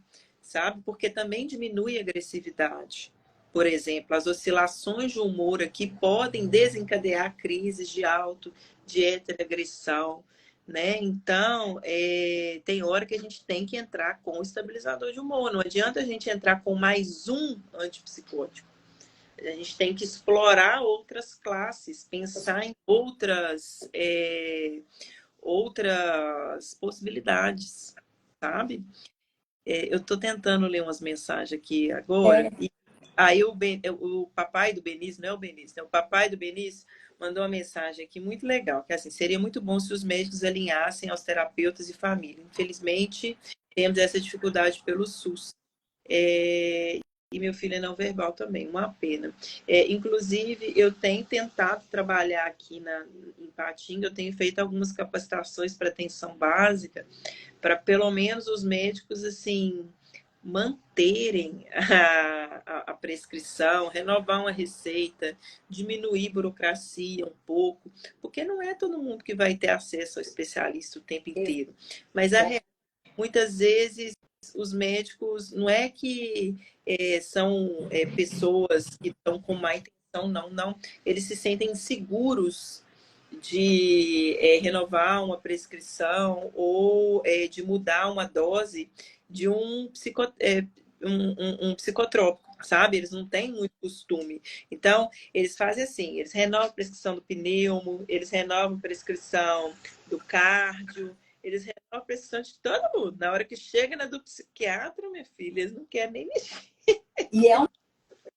sabe? Porque também diminui a agressividade. Por exemplo, as oscilações de humor aqui podem desencadear crises de heteroagressão, né? Então, tem hora que a gente tem que entrar com o estabilizador de humor. Não adianta a gente entrar com mais um antipsicótico. A gente tem que explorar outras classes, pensar em outras possibilidades, sabe? Eu estou tentando ler umas mensagens aqui agora. É, E aí o papai do Benício, não é o Benício, né? O papai do Benício mandou uma mensagem aqui muito legal, que é assim, seria muito bom se os médicos alinhassem aos terapeutas e família. Infelizmente, temos essa dificuldade pelo SUS. E meu filho é não verbal também, uma pena. Inclusive, eu tenho tentado trabalhar aqui em Patinga, eu tenho feito algumas capacitações para atenção básica, para pelo menos os médicos assim manterem a prescrição, renovar uma receita, diminuir burocracia um pouco, porque não é todo mundo que vai ter acesso ao especialista o tempo inteiro. Mas muitas vezes os médicos não é que são pessoas que estão com má intenção, não, não. Eles se sentem seguros de renovar uma prescrição ou de mudar uma dose de um psicotrópico, sabe? Eles não têm muito costume. Então, eles fazem assim, eles renovam a prescrição do pneumo, eles renovam a prescrição do cardio, eles renovam a prescrição de todo mundo. Na hora que chega na do psiquiatra, minha filha, eles não querem nem mexer. e é um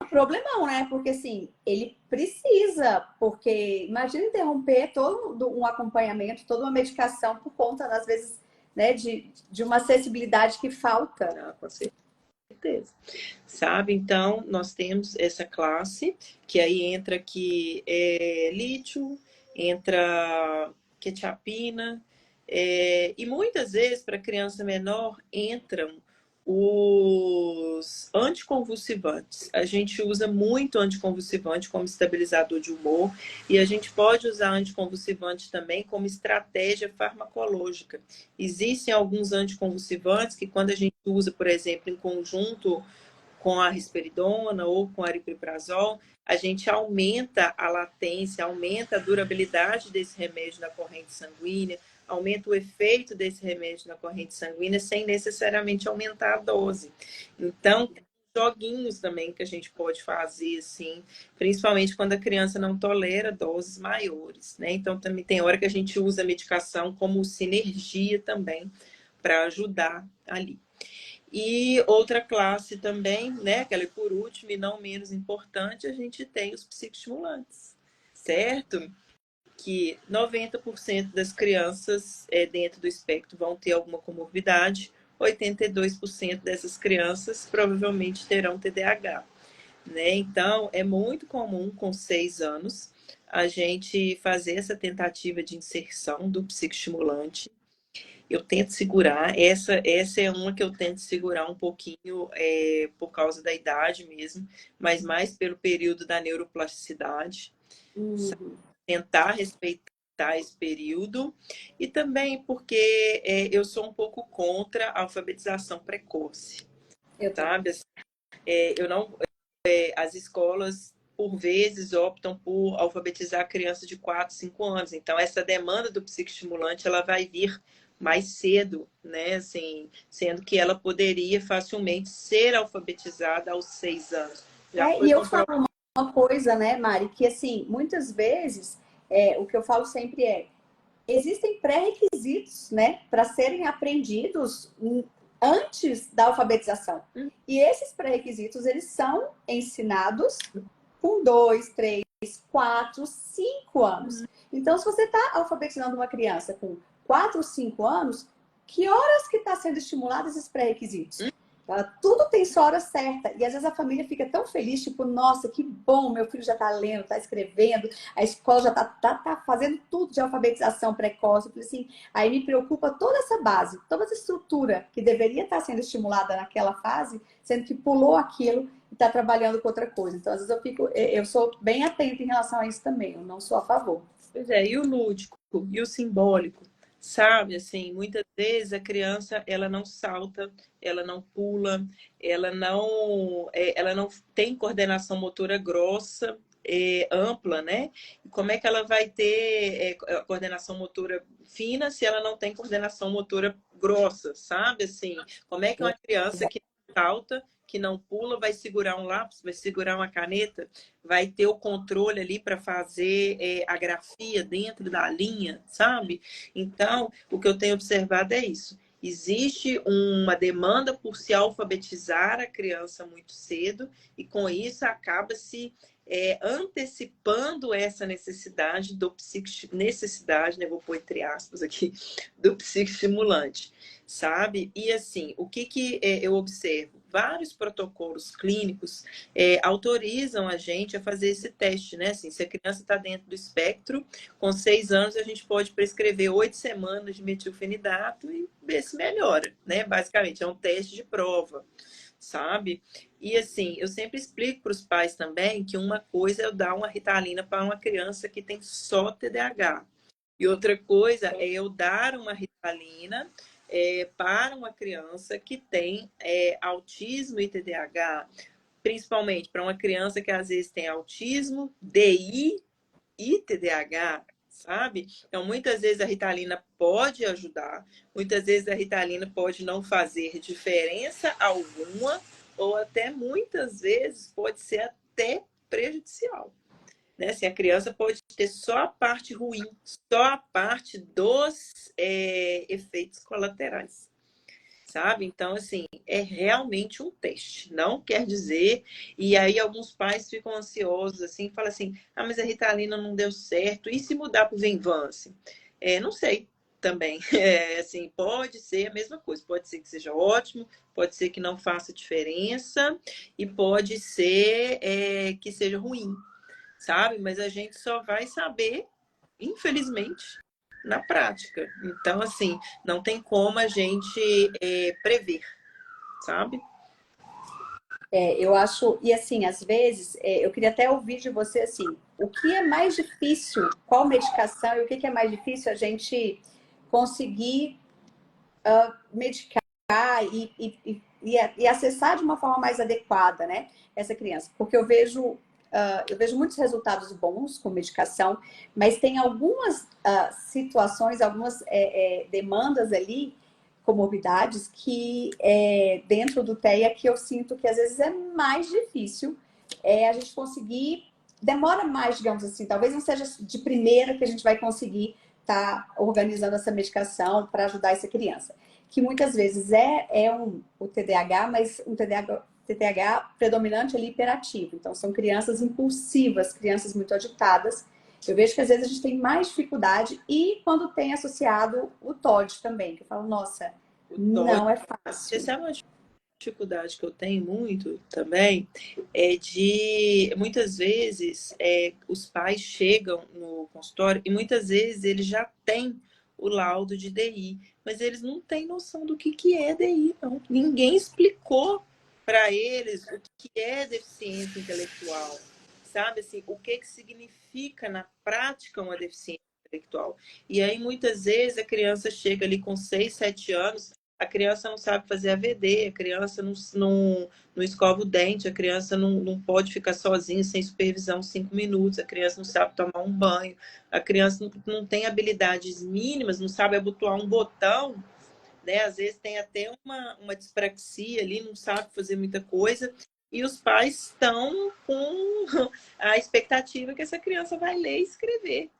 problemão, né? Porque assim, ele precisa, porque imagina interromper todo um acompanhamento, toda uma medicação por conta, às vezes, né, de uma acessibilidade que falta. Ah, com certeza. Sabe? Então, nós temos essa classe, que aí entra aqui lítio, entra quetiapina, e muitas vezes, para criança menor, entram os anticonvulsivantes. A gente usa muito anticonvulsivante como estabilizador de humor e a gente pode usar anticonvulsivante também como estratégia farmacológica. Existem alguns anticonvulsivantes que quando a gente usa, por exemplo, em conjunto com a risperidona ou com a aripiprazol, a gente aumenta a latência, aumenta a durabilidade desse remédio na corrente sanguínea, aumenta o efeito desse remédio na corrente sanguínea sem necessariamente aumentar a dose. Então, tem joguinhos também que a gente pode fazer, assim, principalmente quando a criança não tolera doses maiores, né? Então, também tem hora que a gente usa a medicação como sinergia também para ajudar ali. E outra classe também, né, aquela por último e não menos importante, a gente tem os psicoestimulantes, certo? Que 90% das crianças dentro do espectro vão ter alguma comorbidade, 82% dessas crianças provavelmente terão TDAH, né? Então, é muito comum com 6 anos a gente fazer essa tentativa de inserção do psicoestimulante. Eu tento segurar. Essa é uma que eu tento segurar um pouquinho por causa da idade mesmo, mas mais pelo período da neuroplasticidade. Uhum. Tentar respeitar esse período. E também porque eu sou um pouco contra a alfabetização precoce, Eu também. sabe? Eu não, as escolas, por vezes, optam por alfabetizar crianças de 4, 5 anos. Então, essa demanda do psicoestimulante, ela vai vir mais cedo, né? Assim, sendo que ela poderia facilmente ser alfabetizada aos 6 anos. Já E foi eu comprovado. falo uma coisa, né, Mari, que assim, muitas vezes, o que eu falo sempre existem pré-requisitos, né, para serem aprendidos antes da alfabetização. E esses pré-requisitos, eles são ensinados com 2, 3, 4, 5 anos. Então, se você está alfabetizando uma criança com 4, 5 anos, que horas que está sendo estimulado esses pré-requisitos? Tudo tem sua hora certa. E às vezes a família fica tão feliz, tipo, nossa, que bom, meu filho já está lendo, está escrevendo, a escola já tá fazendo tudo de alfabetização precoce. Assim, aí me preocupa toda essa base, toda essa estrutura que deveria estar sendo estimulada naquela fase, sendo que pulou aquilo e está trabalhando com outra coisa. Então, às vezes eu sou bem atenta em relação a isso também, eu não sou a favor. Pois é, e o lúdico, e o simbólico, sabe? Assim, muitas vezes a criança, ela não salta, ela não pula, ela não tem coordenação motora grossa, ampla, né? Como é que ela vai ter coordenação motora fina se ela não tem coordenação motora grossa, sabe? Assim, como é que uma criança que salta, que não pula, vai segurar um lápis, vai segurar uma caneta, vai ter o controle ali para fazer a grafia dentro da linha, sabe? Então, o que eu tenho observado é isso. Existe uma demanda por se alfabetizar a criança muito cedo e com isso acaba se antecipando essa necessidade do necessidade, né, vou pôr entre aspas aqui, do psicoestimulante, sabe? E assim, o que eu observo? Vários protocolos clínicos autorizam a gente a fazer esse teste, né? Assim, se a criança está dentro do espectro, com 6 anos a gente pode prescrever 8 semanas de metilfenidato e ver se melhora, né? Basicamente, é um teste de prova, sabe? E assim, eu sempre explico para os pais também que uma coisa é eu dar uma Ritalina para uma criança que tem só TDAH. E outra coisa é eu dar uma Ritalina para uma criança que tem autismo e TDAH, principalmente para uma criança que às vezes tem autismo, DI e TDAH, sabe? Então, muitas vezes a Ritalina pode ajudar, muitas vezes a Ritalina pode não fazer diferença alguma, ou até muitas vezes pode ser até prejudicial. Né? Assim, a criança pode ter só a parte ruim, só a parte dos efeitos colaterais, sabe? Então, assim, é realmente um teste. Não quer dizer... E aí alguns pais ficam ansiosos, assim, falam assim, ah, mas a Ritalina não deu certo, e se mudar para o Venvance? Não sei também. Assim, pode ser a mesma coisa. Pode ser que seja ótimo, pode ser que não faça diferença, e pode ser que seja ruim, sabe? Mas a gente só vai saber, infelizmente, na prática. Então, assim, não tem como a gente prever, sabe? Eu acho, e assim, às vezes, eu queria até ouvir de você assim, o que é mais difícil, qual medicação e o que é mais difícil a gente conseguir medicar e acessar de uma forma mais adequada, né, essa criança. Porque eu vejo muitos resultados bons com medicação, mas tem algumas situações, algumas demandas ali, comorbidades, que dentro do TEA que eu sinto que às vezes é mais difícil a gente conseguir, demora mais, digamos assim, talvez não seja de primeira que a gente vai conseguir estar organizando essa medicação para ajudar essa criança. Que muitas vezes o TDAH, mas um TDAH predominante ali hiperativo. Então, são crianças impulsivas, crianças muito agitadas. Eu vejo que às vezes a gente tem mais dificuldade e quando tem associado o TOD também, que eu falo, nossa, não é Você fácil. sabe uma dificuldade que eu tenho muito também? É de, muitas vezes, os pais chegam no consultório e muitas vezes eles já têm o laudo de DI, mas eles não têm noção do que é DI, não. Ninguém explicou para eles o que é deficiência intelectual, sabe? Assim, o que significa na prática uma deficiência intelectual. E aí, muitas vezes, a criança chega ali com 6, 7 anos, a criança não sabe fazer AVD, a criança não escova o dente, a criança não pode ficar sozinha sem supervisão 5 minutos, a criança não sabe tomar um banho, a criança não tem habilidades mínimas, não sabe abotoar um botão, né? Às vezes tem até uma dispraxia ali, não sabe fazer muita coisa, e os pais estão com a expectativa que essa criança vai ler e escrever,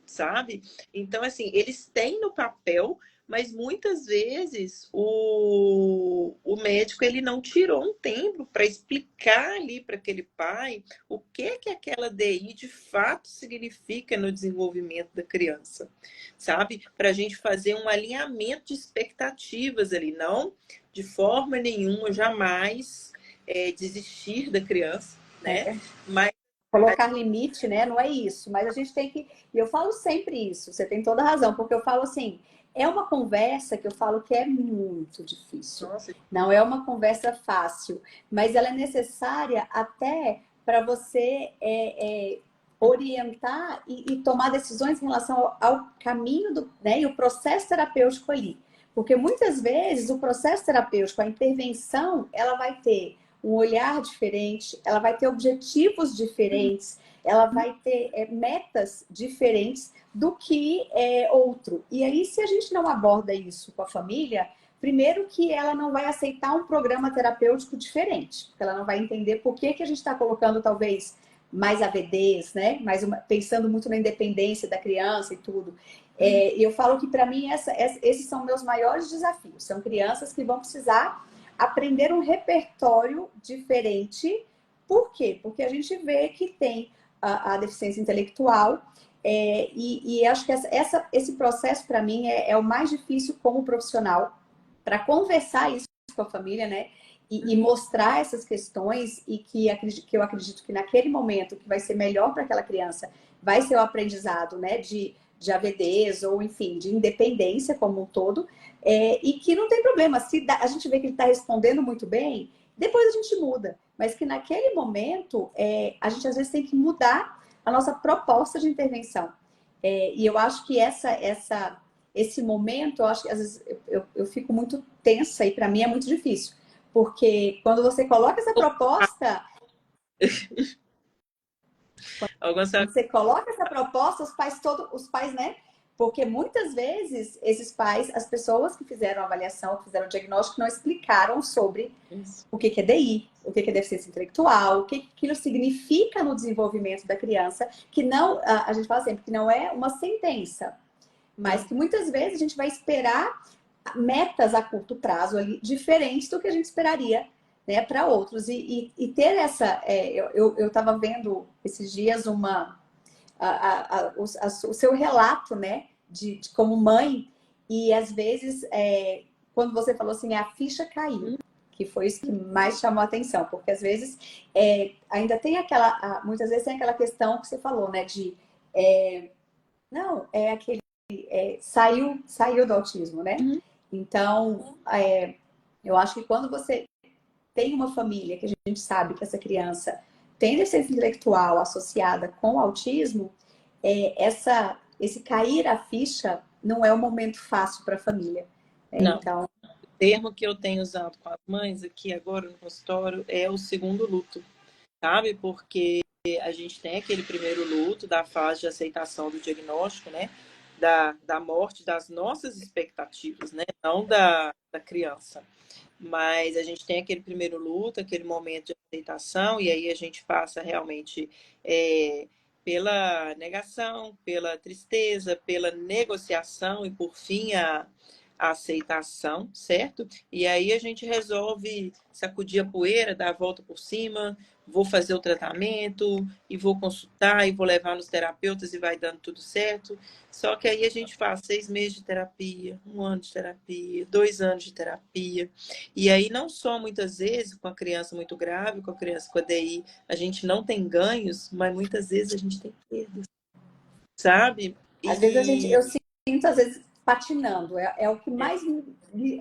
sabe? Então, assim, eles têm no papel, mas muitas vezes o médico ele não tirou um tempo para explicar ali para aquele pai o que aquela DI de fato significa no desenvolvimento da criança, sabe? Para a gente fazer um alinhamento de expectativas ali, não de forma nenhuma, jamais desistir da criança, né? Mas Colocar limite, né? Não é isso, mas a gente tem que. E eu falo sempre isso, você tem toda a razão, porque eu falo assim, é uma conversa que eu falo que é muito difícil. nossa, Não é uma conversa fácil, mas ela é necessária até para você orientar e tomar decisões em relação ao caminho né, e o processo terapêutico ali. Porque muitas vezes o processo terapêutico, a intervenção, ela vai ter um olhar diferente, ela vai ter objetivos diferentes, ela vai ter metas diferentes do que outro. E aí, se a gente não aborda isso com a família, primeiro que ela não vai aceitar um programa terapêutico diferente, porque ela não vai entender por que, que a gente está colocando talvez mais AVDs, né? Pensando muito na independência da criança e tudo. E eu falo que para mim esses são meus maiores desafios. São crianças que vão precisar aprender um repertório diferente. Por quê? Porque a gente vê que tem a deficiência intelectual e acho que esse processo para mim é o mais difícil como profissional para conversar isso com a família, né? E mostrar essas questões e que eu acredito que naquele momento que vai ser melhor para aquela criança vai ser o aprendizado, né? De AVDs ou, enfim, de independência como um todo. E que não tem problema. Se a gente vê que ele está respondendo muito bem, depois a gente muda. Mas que naquele momento, a gente às vezes tem que mudar a nossa proposta de intervenção. E eu acho que esse momento, eu acho que às vezes eu fico muito tensa e para mim é muito difícil. Porque quando você coloca essa proposta, quando você coloca essa proposta, os pais, né? Porque muitas vezes esses pais, as pessoas que fizeram a avaliação, que fizeram o diagnóstico, não explicaram sobre o que é DI, o que é deficiência intelectual, o que aquilo significa no desenvolvimento da criança, que não, a gente fala sempre que não é uma sentença, mas que muitas vezes a gente vai esperar metas a curto prazo ali diferentes do que a gente esperaria, né, para outros. E ter essa. Eu estava vendo esses dias o seu relato, né, de como mãe, e às vezes, quando você falou assim, a ficha caiu, que foi isso que mais chamou a atenção, porque às vezes ainda tem muitas vezes tem aquela questão que você falou, né, não, saiu do autismo, né? Então, eu acho que quando você tem uma família que a gente sabe que essa criança tem deficiência intelectual associada com autismo, esse cair a ficha não é um momento fácil para a família. Não. Então, o termo que eu tenho usado com as mães aqui agora no consultório é o segundo luto, sabe? Porque a gente tem aquele primeiro luto da fase de aceitação do diagnóstico, né? Da morte das nossas expectativas, né? Não da criança. Mas a gente tem aquele primeiro luto, aquele momento de aceitação, e aí a gente passa realmente pela negação, pela tristeza, pela negociação e, por fim, a aceitação, certo? E aí a gente resolve sacudir a poeira, dar a volta por cima, vou fazer o tratamento, e vou consultar, e vou levar nos terapeutas, e vai dando tudo certo. Só que aí a gente faz 6 meses de terapia, 1 ano de terapia, 2 anos de terapia. E aí não só muitas vezes com a criança muito grave, com a criança com a DI, a gente não tem ganhos, mas muitas vezes a gente tem perdas, sabe? às vezes eu sinto, às vezes, patinando, é o que mais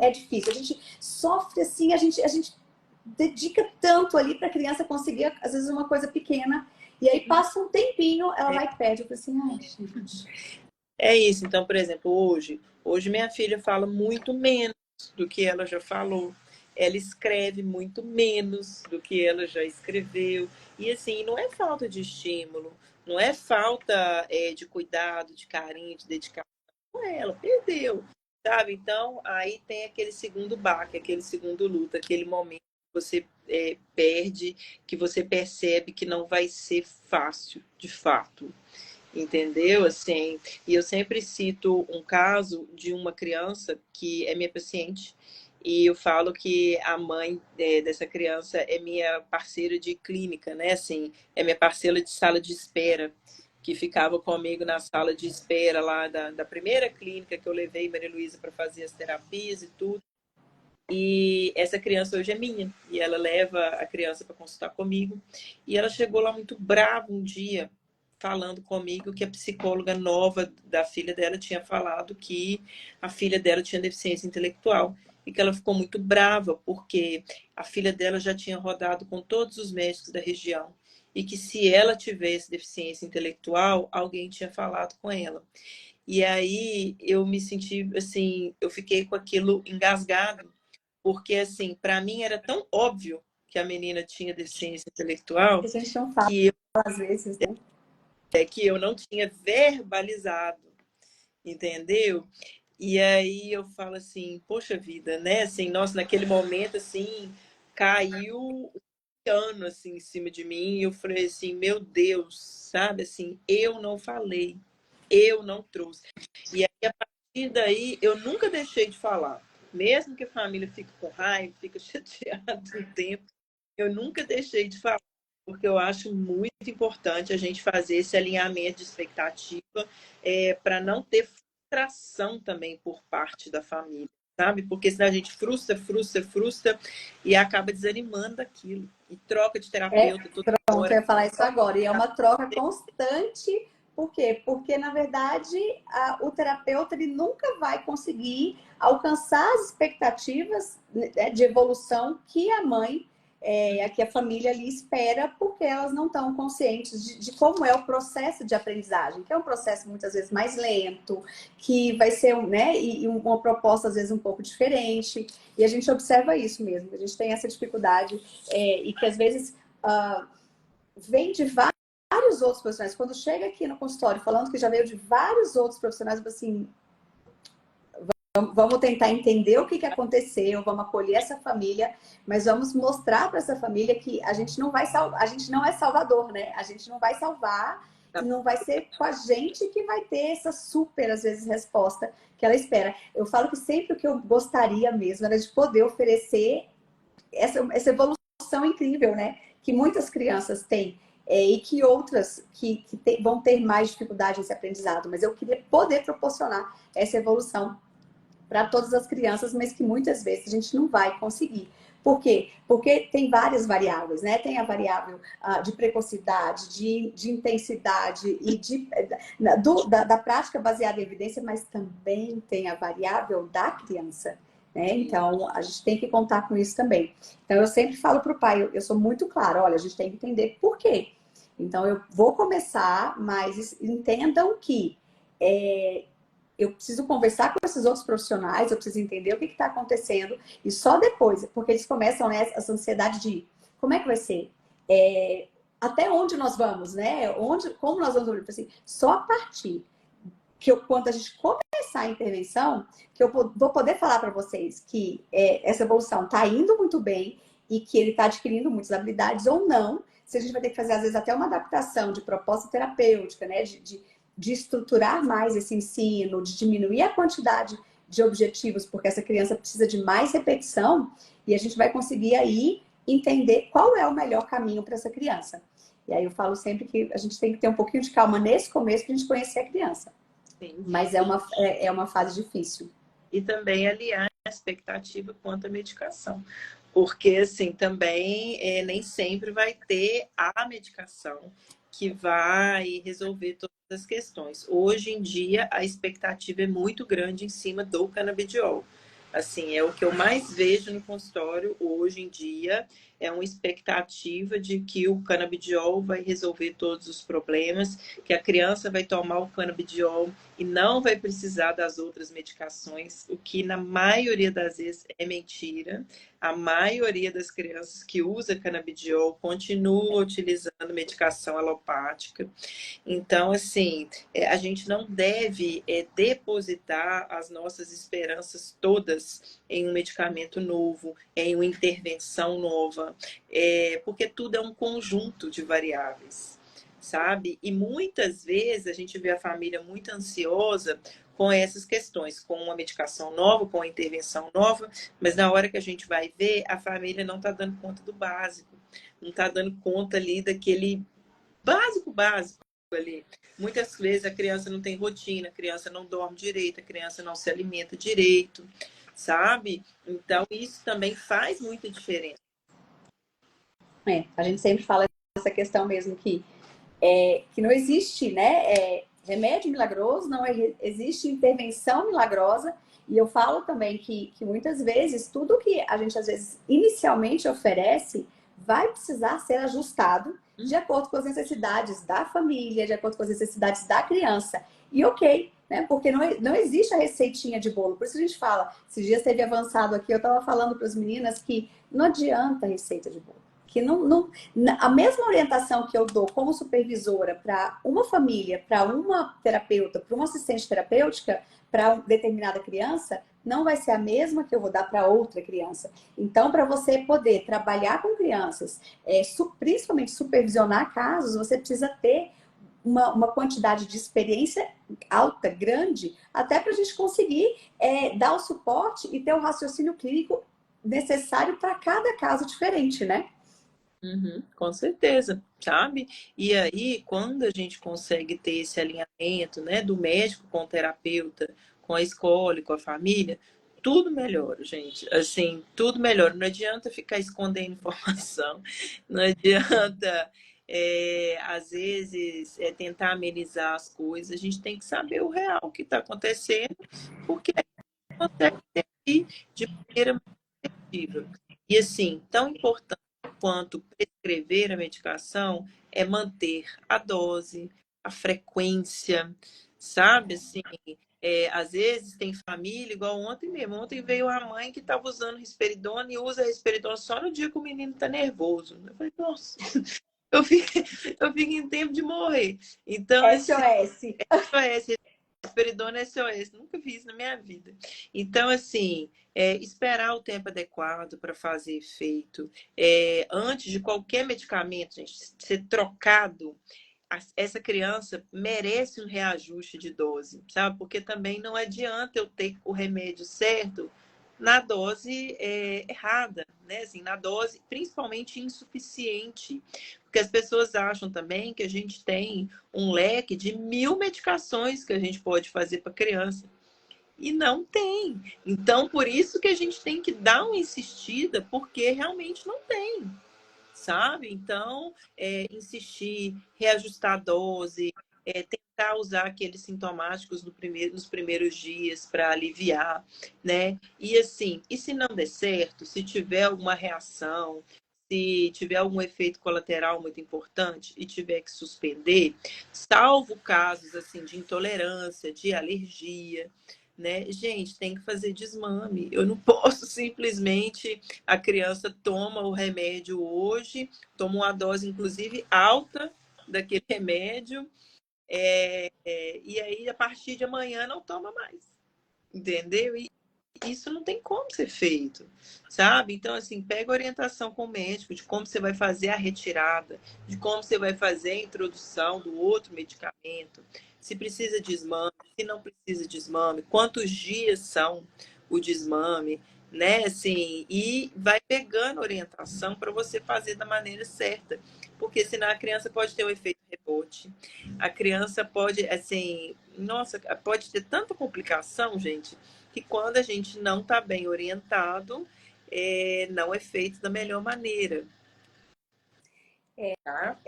é difícil. A gente sofre assim, a gente dedica tanto ali para a criança conseguir, às vezes, uma coisa pequena, e aí passa um tempinho, ela vai e perde. Eu falo assim, ai, gente. É isso. Então, por exemplo, hoje minha filha fala muito menos do que ela já falou. Ela escreve muito menos do que ela já escreveu. E assim, não é falta de estímulo, não é falta de cuidado, de carinho, de dedicação. Não é, ela perdeu, sabe? Então, aí tem aquele segundo baque, aquele segundo luto, aquele momento que você perde, que você percebe que não vai ser fácil, de fato. Entendeu? Assim, e eu sempre cito um caso de uma criança que é minha paciente, e eu falo que a mãe dessa criança é minha parceira de clínica, né? Assim, é minha parceira de sala de espera, que ficava comigo na sala de espera lá da primeira clínica que eu levei Maria Luísa para fazer as terapias e tudo. E essa criança hoje é minha, e ela leva a criança para consultar comigo. E ela chegou lá muito brava um dia, falando comigo que a psicóloga nova da filha dela tinha falado que a filha dela tinha deficiência intelectual. E que ela ficou muito brava, porque a filha dela já tinha rodado com todos os médicos da região. E que se ela tivesse deficiência intelectual, alguém tinha falado com ela. E aí eu me senti assim, eu fiquei com aquilo engasgado, porque assim, para mim era tão óbvio que a menina tinha deficiência intelectual, A gente não fala que às vezes, né? que eu não tinha verbalizado, entendeu? E aí eu falo assim, poxa vida, né? Assim, nossa, naquele momento, assim, caiu um piano, assim, em cima de mim, e eu falei assim, meu Deus, sabe? Assim, eu não falei, eu não trouxe. E aí, a partir daí, eu nunca deixei de falar. Mesmo que a família fique com raiva, fique chateada um tempo, eu nunca deixei de falar, porque eu acho muito importante a gente fazer esse alinhamento de expectativa para não ter frustração também por parte da família, sabe? Porque senão a gente frustra, frustra, frustra e acaba desanimando daquilo. E troca de É, terapeuta toda pronto, eu hora. ia falar isso agora. E é uma troca constante. Por quê? Porque, na verdade, o terapeuta ele nunca vai conseguir alcançar as expectativas, né, de evolução que a mãe, que a família ali espera, porque elas não estão conscientes de como é o processo de aprendizagem, que é um processo muitas vezes mais lento, que vai ser, né, e uma proposta às vezes um pouco diferente. E a gente observa isso mesmo, a gente tem essa dificuldade, e que às vezes vem de vários outros profissionais. Quando chega aqui no consultório falando que já veio de vários outros profissionais, assim, vamos tentar entender o que aconteceu, vamos acolher essa família, mas vamos mostrar para essa família que a gente não vai a gente não é salvador, né? A gente não vai salvar e não vai ser com a gente que vai ter essa super, às vezes, resposta que ela espera. Eu falo que sempre o que eu gostaria mesmo era de poder oferecer essa evolução incrível, né? Que muitas crianças têm, e que outras vão ter mais dificuldade nesse aprendizado. Mas eu queria poder proporcionar essa evolução para todas as crianças, mas que muitas vezes a gente não vai conseguir. Por quê? Porque tem várias variáveis, né? Tem a variável de precocidade, de intensidade e da prática baseada em evidência, mas também tem a variável da criança, né? Então, a gente tem que contar com isso também. Então, eu sempre falo para o pai, eu sou muito clara, olha, a gente tem que entender por quê. Então, eu vou começar, mas entendam que eu preciso conversar com esses outros profissionais, eu preciso entender o que está acontecendo, e só depois, porque eles começam, né, essa ansiedade de como é que vai ser? Até onde nós vamos, né? Como nós vamos, assim, só a partir quando a gente começar a intervenção, que eu vou poder falar para vocês que essa evolução está indo muito bem e que ele está adquirindo muitas habilidades ou não, se a gente vai ter que fazer, às vezes, até uma adaptação de proposta terapêutica, né? De estruturar mais esse ensino, de diminuir a quantidade de objetivos, porque essa criança precisa de mais repetição, e a gente vai conseguir aí entender qual é o melhor caminho para essa criança. E aí eu falo sempre que a gente tem que ter um pouquinho de calma nesse começo para a gente conhecer a criança. Sim. Mas é uma fase difícil. E também aliar a expectativa quanto à medicação. Porque, assim, também nem sempre vai ter a medicação que vai resolver todas as questões. Hoje em dia, a expectativa é muito grande em cima do canabidiol. Assim, é o que eu mais vejo no consultório hoje em dia, é uma expectativa de que o canabidiol vai resolver todos os problemas, que a criança vai tomar o canabidiol e não vai precisar das outras medicações, o que na maioria das vezes é mentira. A maioria das crianças que usa canabidiol continua utilizando medicação alopática. Então, assim, a gente não deve depositar as nossas esperanças todas em um medicamento novo, em uma intervenção nova, porque tudo é um conjunto de variáveis, sabe? E muitas vezes a gente vê a família muito ansiosa com essas questões, com uma medicação nova, com uma intervenção nova, mas na hora que a gente vai ver, a família não está dando conta do básico, não está dando conta ali daquele básico ali. Muitas vezes a criança não tem rotina, a criança não dorme direito, a criança não se alimenta direito, sabe? Então, isso também faz muita diferença. A gente sempre fala essa questão mesmo que não existe, né? Remédio milagroso, não existe intervenção milagrosa. E eu falo também que muitas vezes tudo que a gente às vezes inicialmente oferece vai precisar ser ajustado de acordo com as necessidades da família, de acordo com as necessidades da criança. E ok, né? Porque não existe a receitinha de bolo. Por isso a gente fala, esses dias teve avançado aqui, eu estava falando para as meninas que não adianta a receita de bolo. Que a mesma orientação que eu dou como supervisora para uma família, para uma terapeuta, para uma assistente terapêutica, para determinada criança, não vai ser a mesma que eu vou dar para outra criança. Então, para você poder trabalhar com crianças, principalmente supervisionar casos, você precisa ter uma quantidade de experiência alta, grande, até para a gente conseguir dar o suporte e ter o raciocínio clínico necessário para cada caso diferente, né? Uhum, com certeza, sabe? E aí, quando a gente consegue ter esse alinhamento, né, do médico com o terapeuta, com a escola e com a família, tudo melhora, gente. Assim, tudo melhora. Não adianta ficar escondendo informação, não adianta, às vezes, tentar amenizar as coisas. A gente tem que saber o real que está acontecendo, porque aí a gente consegue ter de maneira mais efetiva. E assim, tão importante quanto prescrever a medicação é manter a dose, a frequência, sabe? Assim, às vezes tem família, igual ontem mesmo. Ontem veio a mãe que estava usando risperidona e usa risperidona só no dia que o menino está nervoso. Eu falei, nossa, eu fico, eu fico em tempo de morrer. Então, assim, SOS. Risperidona SOS, nunca vi isso na minha vida. Então, assim, esperar o tempo adequado para fazer efeito. Antes de qualquer medicamento, gente, ser trocado, essa criança merece um reajuste de dose, sabe? Porque também não adianta eu ter o remédio certo na dose errada, né? Assim, na dose principalmente insuficiente. Porque as pessoas acham também que a gente tem um leque de 1000 medicações que a gente pode fazer para criança. E não tem. Então, por isso que a gente tem que dar uma insistida, porque realmente não tem, sabe? Então, insistir, reajustar a dose, tentar usar aqueles sintomáticos nos primeiros dias para aliviar, né? E assim, e se não der certo, se tiver alguma reação, se tiver algum efeito colateral muito importante e tiver que suspender, salvo casos assim de intolerância, de alergia, né? Gente, tem que fazer desmame. Eu não posso simplesmente a criança toma o remédio hoje, toma uma dose, inclusive, alta daquele remédio, e aí, a partir de amanhã, não toma mais. Entendeu? E isso não tem como ser feito, sabe? Então, assim, pega orientação com o médico de como você vai fazer a retirada, de como você vai fazer a introdução do outro medicamento, se precisa de desmame, se não precisa de desmame, quantos dias são o desmame, né? Assim, e vai pegando orientação para você fazer da maneira certa, porque senão a criança pode ter um efeito rebote, a criança pode, assim, nossa, pode ter tanta complicação, gente, que quando a gente não está bem orientado, não é feito da melhor maneira. Tá?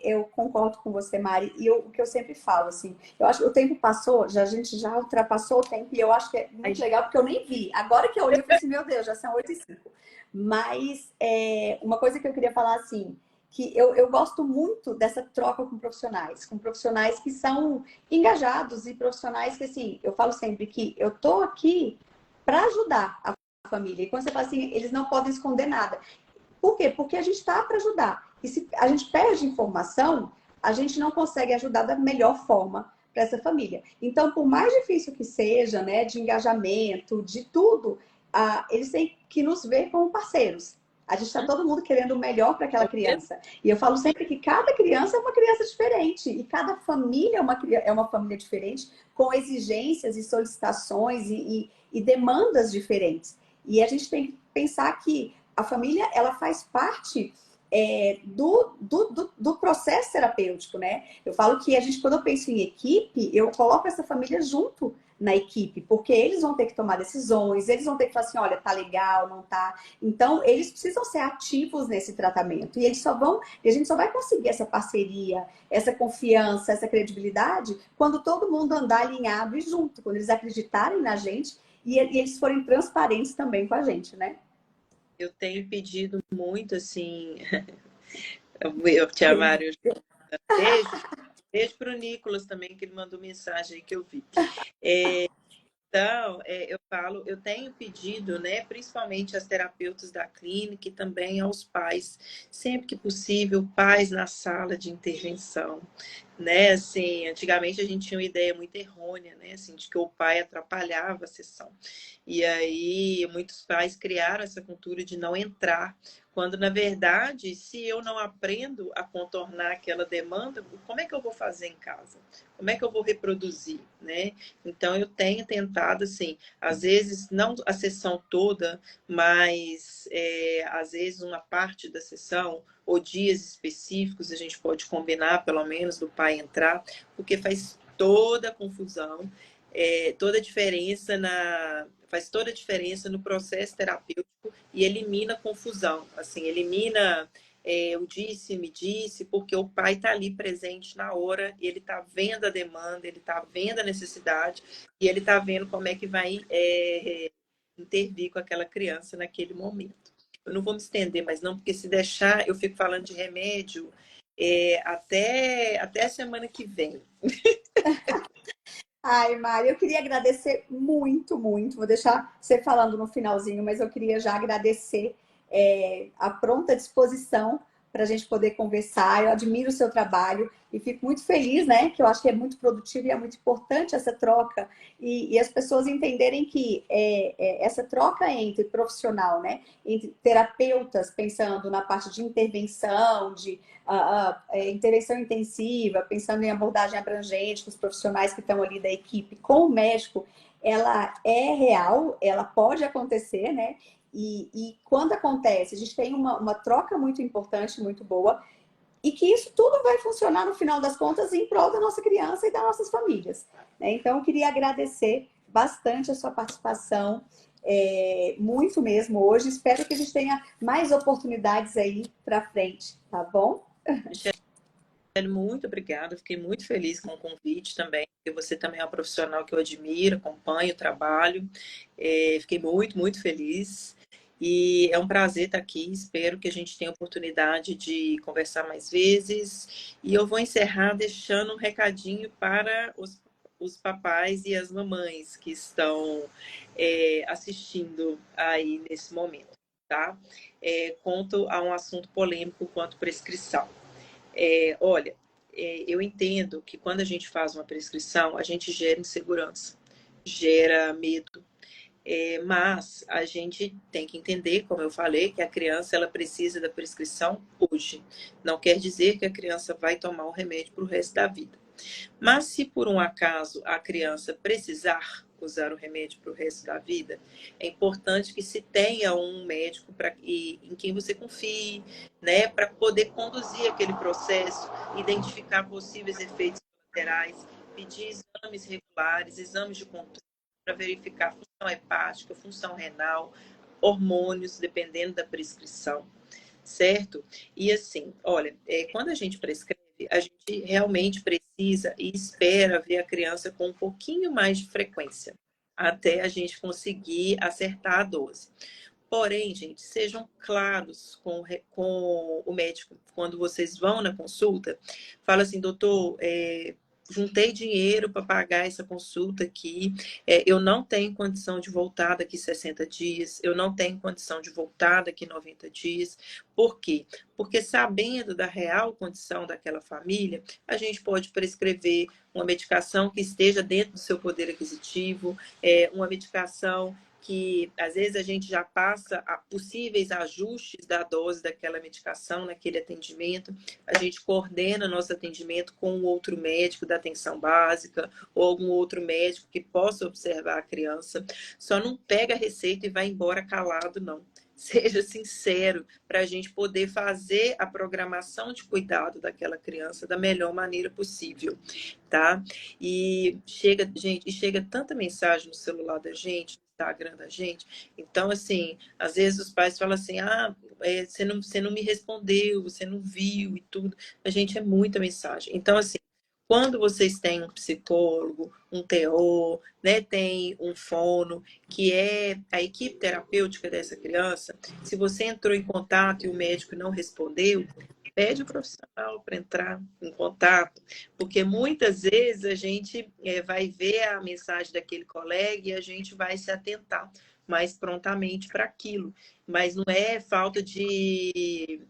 Eu concordo com você, Mari, e o que eu sempre falo, assim, eu acho que o tempo passou, a gente já ultrapassou o tempo, e eu acho que é muito legal, porque eu nem vi. Agora que eu olhei, eu falei assim, meu Deus, já são 8h05. Mas uma coisa que eu queria falar, assim, que eu gosto muito dessa troca com profissionais que são engajados e profissionais que, assim, eu falo sempre que eu tô aqui para ajudar a família. E quando você fala assim, eles não podem esconder nada. Por quê? Porque a gente está para ajudar. E se a gente perde informação, a gente não consegue ajudar da melhor forma para essa família. Então, por mais difícil que seja, né, de engajamento, de tudo, eles têm que nos ver como parceiros. A gente está todo mundo querendo o melhor para aquela criança. E eu falo sempre que cada criança é uma criança diferente. E cada família é uma família diferente, com exigências e solicitações e demandas diferentes. E a gente tem que pensar que a família, ela faz parte do processo terapêutico, né? Eu falo que a gente, quando eu penso em equipe, eu coloco essa família junto na equipe, porque eles vão ter que tomar decisões, eles vão ter que falar assim, olha, tá legal, não tá. Então, eles precisam ser ativos nesse tratamento. E a gente só vai conseguir essa parceria, essa confiança, essa credibilidade, quando todo mundo andar alinhado e junto, quando eles acreditarem na gente e eles forem transparentes também com a gente, né? Eu tenho pedido muito, assim, eu te amar, eu beijo. Beijo para o Nicolas também, que ele mandou mensagem aí que eu vi. Então, eu falo, eu tenho pedido, né, principalmente às terapeutas da clínica e também aos pais, sempre que possível, pais na sala de intervenção, né? Assim, antigamente a gente tinha uma ideia muito errônea, né, assim, de que o pai atrapalhava a sessão. E aí muitos pais criaram essa cultura de não entrar, quando na verdade, se eu não aprendo a contornar aquela demanda, como é que eu vou fazer em casa? Como é que eu vou reproduzir, né? Então, eu tenho tentado, assim, às vezes, não a sessão toda, mas às vezes uma parte da sessão, ou dias específicos, a gente pode combinar, pelo menos, do pai entrar, porque faz toda a confusão, toda a diferença faz toda a diferença no processo terapêutico e elimina a confusão, assim, elimina o disse, me disse, porque o pai está ali presente na hora, ele está vendo a demanda, ele está vendo a necessidade e ele está vendo como é que vai intervir com aquela criança naquele momento. Eu não vou me estender, mas não, porque se deixar, eu fico falando de remédio até a semana que vem. Ai, Mari, eu queria agradecer muito, muito. Vou deixar você falando no finalzinho, mas eu queria já agradecer a pronta disposição para a gente poder conversar. Eu admiro o seu trabalho e fico muito feliz, né? Que eu acho que é muito produtivo e é muito importante essa troca e as pessoas entenderem que essa troca entre profissional, né? Entre terapeutas, pensando na parte de intervenção, de intervenção intensiva, pensando em abordagem abrangente com os profissionais que estão ali da equipe com o médico, ela é real, ela pode acontecer, né? Quando acontece, a gente tem uma troca muito importante, muito boa, e que isso tudo vai funcionar no final das contas em prol da nossa criança e das nossas famílias, né? Então, eu queria agradecer bastante a sua participação, muito mesmo hoje. Espero que a gente tenha mais oportunidades aí para frente, tá bom? Muito obrigada, fiquei muito feliz com o convite também, porque você também é uma profissional que eu admiro, acompanho o trabalho, fiquei muito, muito feliz. E é um prazer estar aqui. Espero que a gente tenha oportunidade de conversar mais vezes. E eu vou encerrar deixando um recadinho para os papais e as mamães que estão assistindo aí nesse momento, tá? Quanto a um assunto polêmico quanto prescrição. Olha, eu entendo que quando a gente faz uma prescrição, a gente gera insegurança, gera medo, mas a gente tem que entender, como eu falei, que a criança ela precisa da prescrição hoje. Não quer dizer que a criança vai tomar o remédio para o resto da vida. Mas se por um acaso a criança precisar usar o remédio para o resto da vida, é importante que se tenha um médico em quem você confie, né, para poder conduzir aquele processo, identificar possíveis efeitos colaterais, pedir exames regulares, exames de controle para verificar função hepática, função renal, hormônios, dependendo da prescrição, certo? E assim, olha, quando a gente prescreve, a gente realmente precisa e espera ver a criança com um pouquinho mais de frequência, até a gente conseguir acertar a dose. Porém, gente, sejam claros com o médico. Quando vocês vão na consulta, fala assim, doutor, juntei dinheiro para pagar essa consulta aqui, eu não tenho condição de voltar daqui 60 dias, eu não tenho condição de voltar daqui 90 dias. Por quê? Porque sabendo da real condição daquela família, a gente pode prescrever uma medicação que esteja dentro do seu poder aquisitivo, uma medicação que às vezes a gente já passa a possíveis ajustes da dose daquela medicação naquele atendimento, a gente coordena nosso atendimento com um outro médico da atenção básica ou algum outro médico que possa observar a criança. Só não pega a receita e vai embora calado, não. Seja sincero para a gente poder fazer a programação de cuidado daquela criança da melhor maneira possível, tá? E chega tanta mensagem no celular da gente, no Instagram da gente. Então, assim, às vezes os pais falam assim, você não me respondeu, você não viu e tudo. A gente é muita mensagem. Então, assim, quando vocês têm um psicólogo, um TO, né, tem um fono, que é a equipe terapêutica dessa criança, se você entrou em contato e o médico não respondeu, pede o profissional para entrar em contato, porque muitas vezes a gente vai ver a mensagem daquele colega e a gente vai se atentar mais prontamente para aquilo. Mas não é falta de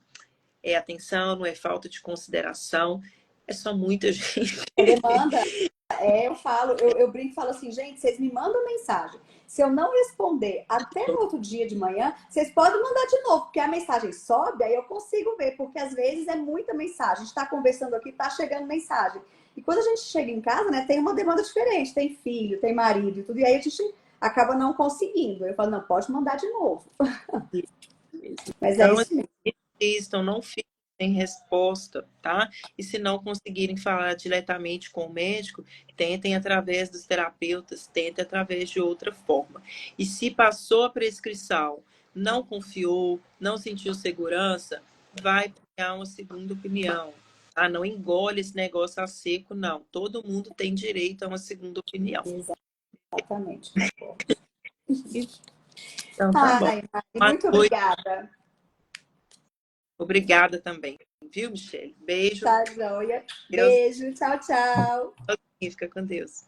atenção, não é falta de consideração, é só muita gente. Demanda. Eu falo, eu brinco e falo assim, gente, vocês me mandam mensagem. Se eu não responder até no outro dia de manhã, vocês podem mandar de novo, porque a mensagem sobe, aí eu consigo ver, porque às vezes é muita mensagem. A gente está conversando aqui, está chegando mensagem. E quando a gente chega em casa, né, tem uma demanda diferente, tem filho, tem marido e tudo, e aí a gente acaba não conseguindo. Eu falo, não, pode mandar de novo. Mas é Então, isso mesmo. assistam, não fiquem sem resposta, tá? E se não conseguirem falar diretamente com o médico, tentem através dos terapeutas, tentem através de outra forma. E se passou a prescrição, não confiou, não sentiu segurança, vai pegar uma segunda opinião. Ah, não engole esse negócio a seco, não. Todo mundo tem direito a uma segunda opinião. Exatamente, concordo. Então, tá bom. Ai, Mari, muito obrigada. Obrigada também, viu, Michele? Beijo. Tá, joia. Deus Beijo, tchau, tchau. fica com Deus.